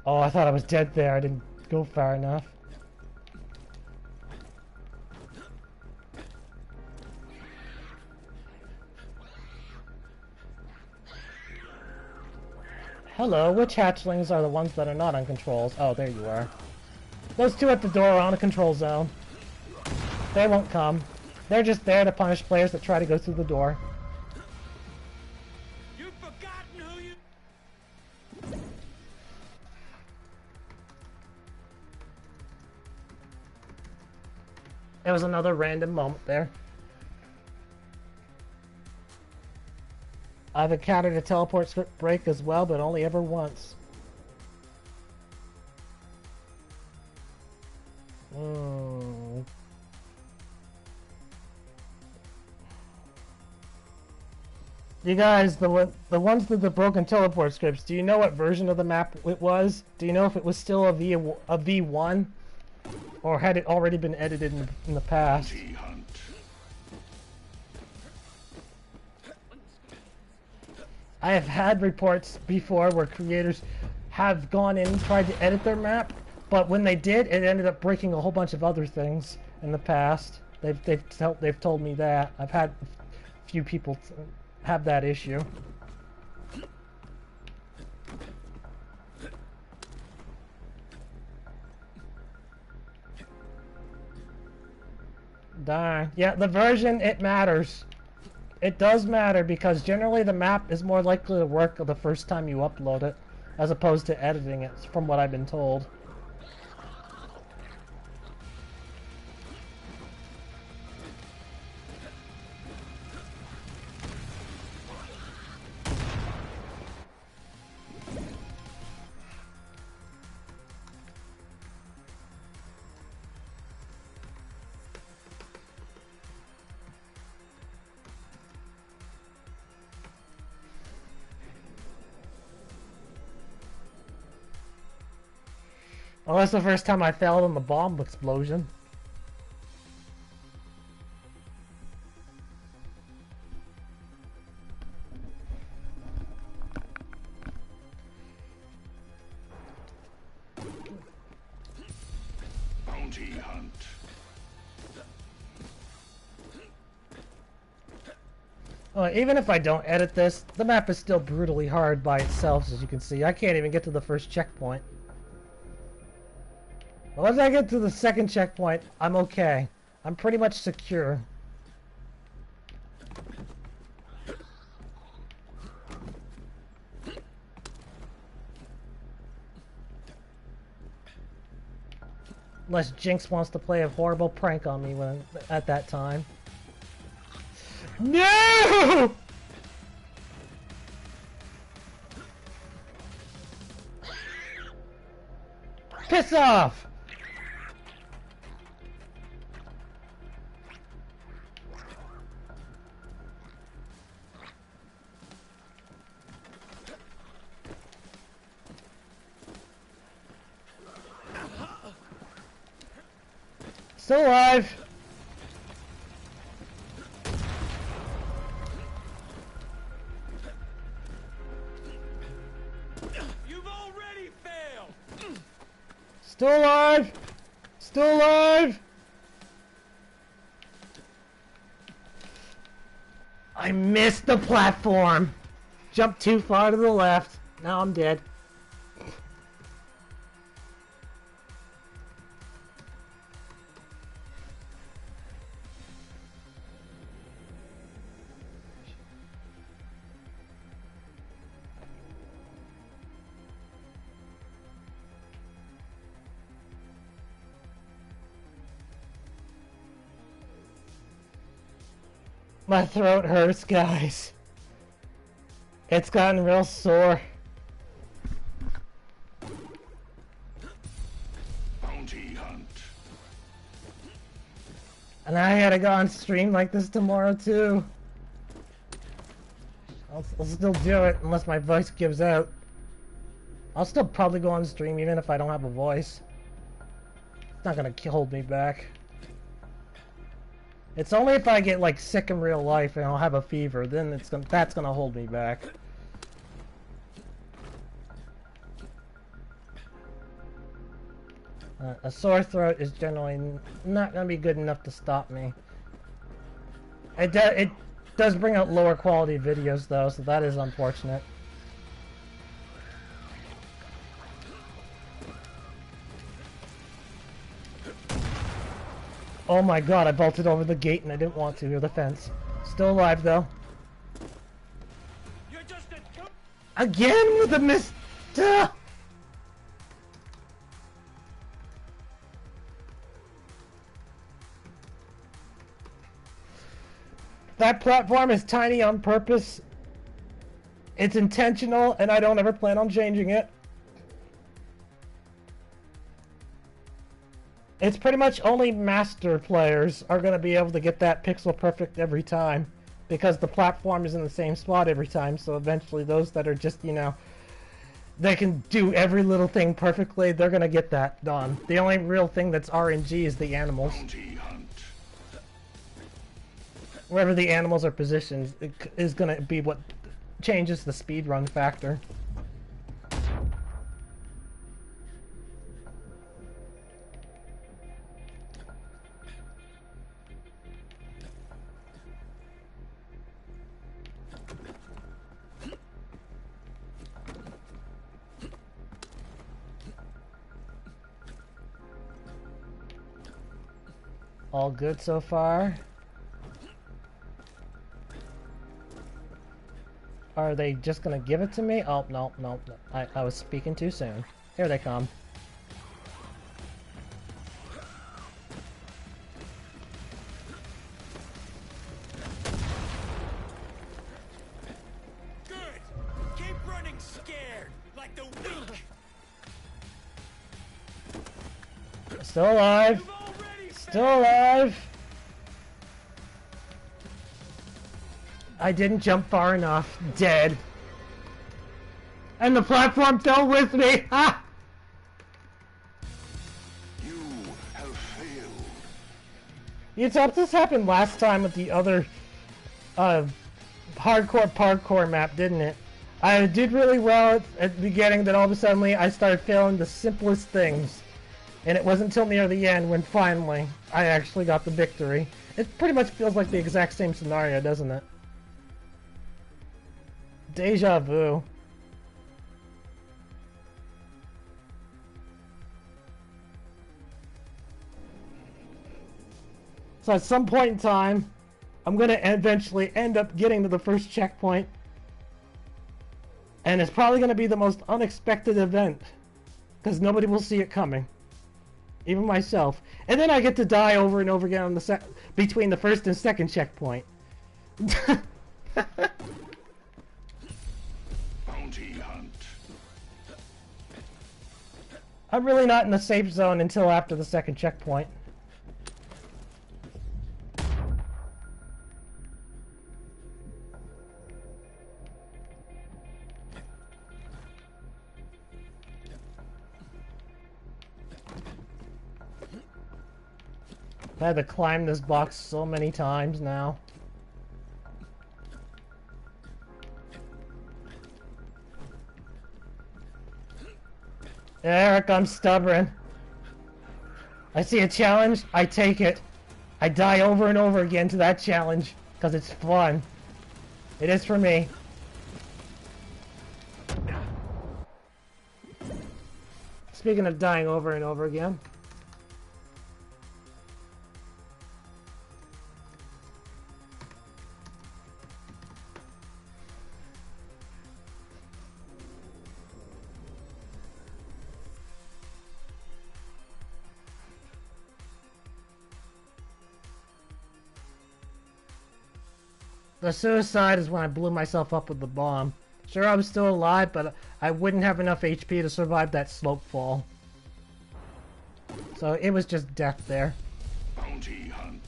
Oh, I thought I was dead there. I didn't go far enough. Hello, which hatchlings are the ones that are not on controls? Oh, there you are. Those two at the door are on a control zone. They won't come. They're just there to punish players that try to go through the door. You've forgotten who you... It was another random moment there. I've encountered a teleport script break as well, but only ever once. You guys, the ones with the broken teleport scripts, do you know what version of the map it was? Do you know if it was still a V1? Or had it already been edited in the past? Bounty hunt. I have had reports before where creators have gone in and tried to edit their map, but when they did, it ended up breaking a whole bunch of other things in the past. They've told me that. I've had a few people have that issue. Darn. Yeah, the version, it matters. It does matter because generally the map is more likely to work the first time you upload it as opposed to editing it, from what I've been told. Well, that's the first time I failed on the bomb explosion. Bounty hunt. Even if I don't edit this, the map is still brutally hard by itself, as you can see. I can't even get to the first checkpoint. But once I get to the second checkpoint, I'm okay. I'm pretty much secure. Unless Jinx wants to play a horrible prank on me at that time. No! Piss off! Still alive! You've already failed! Still alive! Still alive! I missed the platform! Jumped too far to the left. Now I'm dead. My throat hurts, guys. It's gotten real sore. Bounty hunt. And I gotta go on stream like this tomorrow too. I'll still do it unless my voice gives out. I'll still probably go on stream even if I don't have a voice. It's not gonna hold me back. It's only if I get like sick in real life and I'll have a fever, then that's gonna hold me back. A sore throat is generally not gonna be good enough to stop me. It does bring out lower quality videos though, so that is unfortunate. Oh my god, I bolted over the gate and I didn't want to, or the fence. Still alive though. You're just a... Again with a miss. Duh! That platform is tiny on purpose. It's intentional and I don't ever plan on changing it. It's pretty much only master players are going to be able to get that pixel perfect every time. Because the platform is in the same spot every time, so eventually those that are just, you know, they can do every little thing perfectly, they're going to get that done. The only real thing that's RNG is the animals. Bounty hunt. Wherever the animals are positioned is going to be what changes the speed run factor. All good so far. Are they just gonna give it to me? Oh, no, no, no. I was speaking too soon. Here they come. Good. Keep running scared, like the weak. Still alive. You've already Still alive. I didn't jump far enough. Dead. And the platform fell with me. Ha! You have failed. You thought this happened last time with the other hardcore parkour map, didn't it? I did really well at the beginning, then all of a sudden I started failing the simplest things. And it wasn't until near the end when finally I actually got the victory. It pretty much feels like the exact same scenario, doesn't it? Deja vu. So at some point in time, I'm gonna eventually end up getting to the first checkpoint. And it's probably gonna be the most unexpected event. Because nobody will see it coming. Even myself. And then I get to die over and over again on the between the first and second checkpoint. Bounty hunt. I'm really not in the safe zone until after the second checkpoint. I had to climb this box so many times now. Eric, I'm stubborn. I see a challenge, I take it. I die over and over again to that challenge, because it's fun. It is for me. Speaking of dying over and over again. The suicide is when I blew myself up with the bomb. Sure, I was still alive, but I wouldn't have enough HP to survive that slope fall. So it was just death there. Bounty hunt.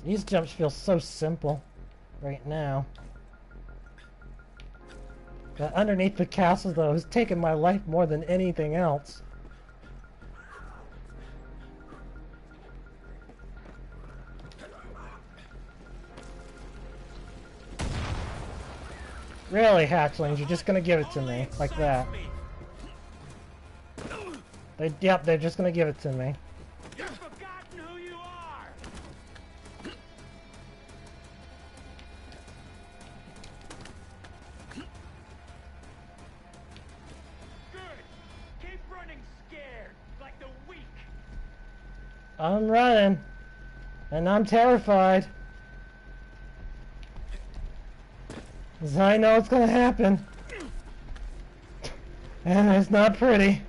These jumps feel so simple right now. But underneath the castle, though, has taken my life more than anything else. Really, hatchlings, you're just gonna give it to me, like that. Yep, they're just gonna give it to me. You've forgotten who you are. Good. Keep running scared, like the weak. I'm running, and I'm terrified. 'Cause I know it's gonna happen. And it's not pretty.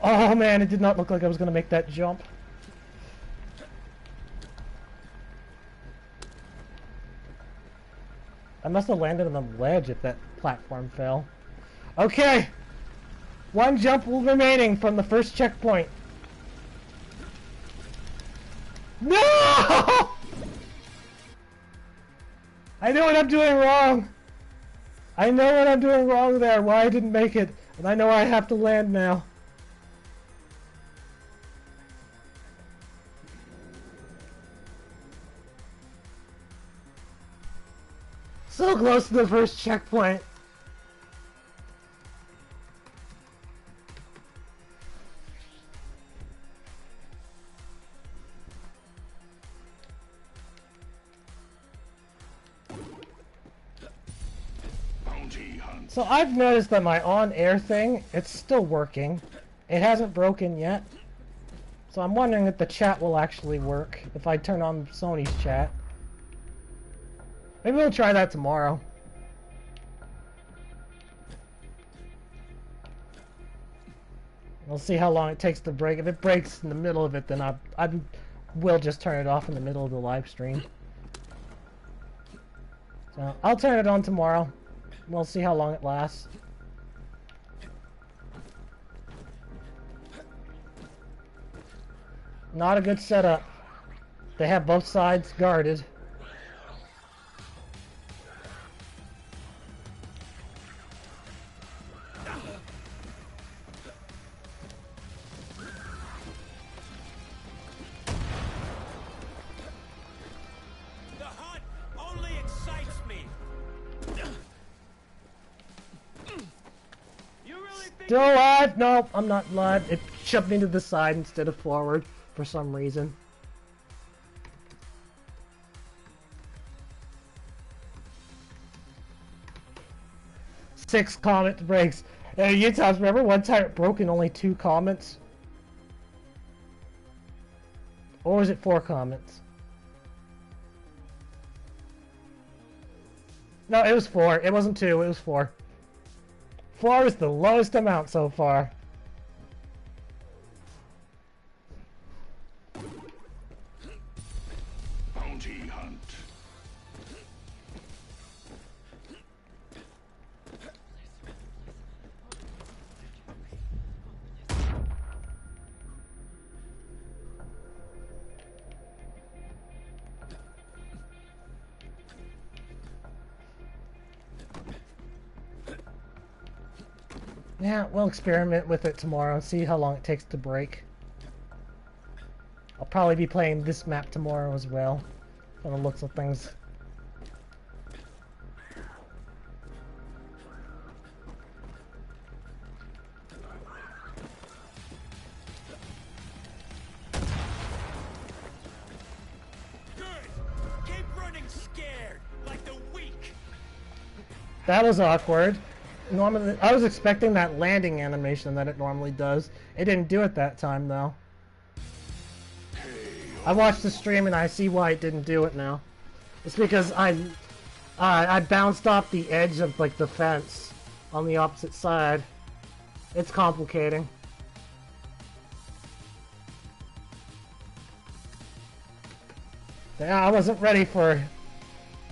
Oh man, it did not look like I was gonna make that jump. I must have landed on the ledge if that platform fell. Okay! One jump remaining from the first checkpoint. No! I know what I'm doing wrong. I know what I'm doing wrong there, why I didn't make it. And I know I have to land now. So close to the first checkpoint. So I've noticed that my on-air thing, it's still working. It hasn't broken yet. So I'm wondering if the chat will actually work if I turn on Sony's chat. Maybe we'll try that tomorrow. We'll see how long it takes to break. If it breaks in the middle of it, then I will just turn it off in the middle of the live stream. So I'll turn it on tomorrow. We'll see how long it lasts. Not a good setup. They have both sides guarded. Still alive? Nope, I'm not alive. It shoved me to the side instead of forward for some reason. Six comment breaks. You guys remember one time it broke in only 2 comments? Or was it 4 comments? No, it was 4. It wasn't 2, it was 4. 4 is the lowest amount so far. Bounty hunt. Yeah, we'll experiment with it tomorrow and see how long it takes to break. I'll probably be playing this map tomorrow as well, from the looks of things. Good. Keep running scared, like the weak. That was awkward. Normally, I was expecting that landing animation that it normally does. It didn't do it that time, though. I watched the stream and I see why it didn't do it now. It's because I bounced off the edge of like the fence on the opposite side. It's complicating. Yeah, I wasn't ready for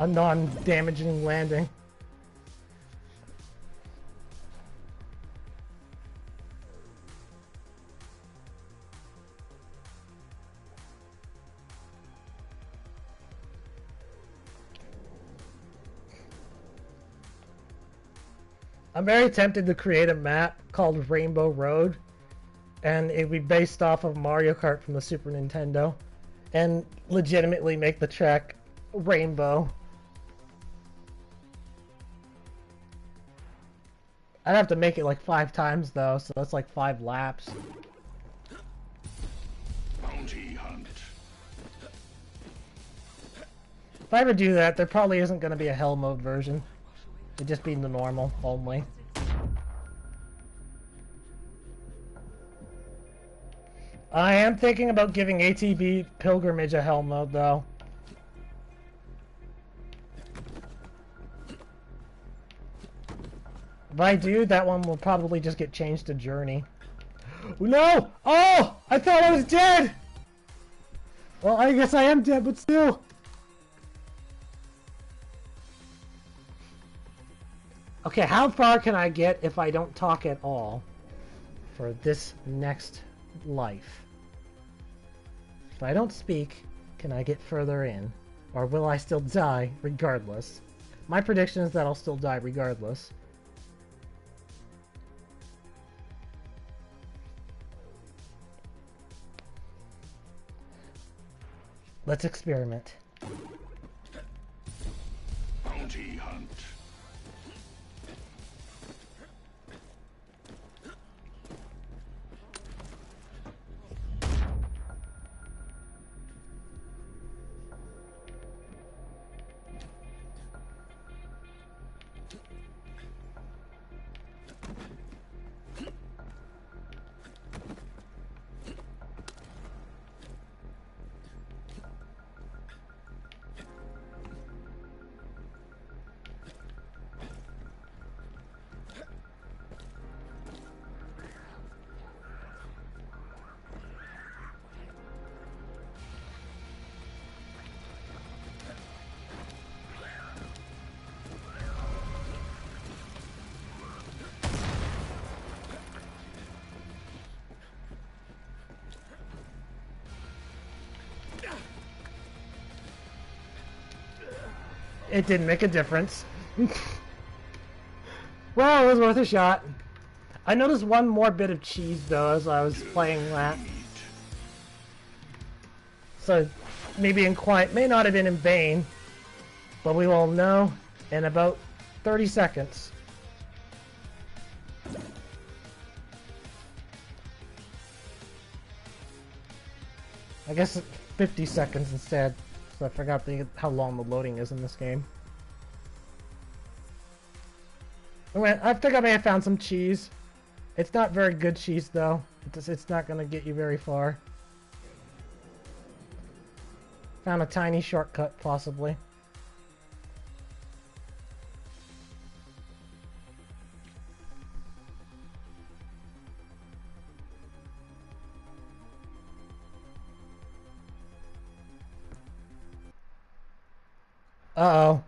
a non-damaging landing. I'm very tempted to create a map called Rainbow Road, and it would be based off of Mario Kart from the Super Nintendo, and legitimately make the track rainbow. I'd have to make it like 5 times though, so that's like 5 laps. Bounty hunt. If I ever do that, there probably isn't going to be a hell mode version. It'd just be the normal only. I am thinking about giving ATV Pilgrimage a hell mode though. If I do, that one will probably just get changed to Journey. No! Oh! I thought I was dead! Well, I guess I am dead, but still. Okay, how far can I get if I don't talk at all? for this next life. If I don't speak, can I get further in? Or will I still die regardless? My prediction is that I'll still die regardless. Let's experiment. Bounty hunt. It didn't make a difference. Well, it was worth a shot. I noticed one more bit of cheese though as I was playing that. So maybe in quiet may not have been in vain, but we will know in about 30 seconds. I guess 50 seconds instead. So I forgot how long the loading is in this game. I think I may have found some cheese. It's not very good cheese though. It's not going to get you very far. Found a tiny shortcut possibly. Uh-oh.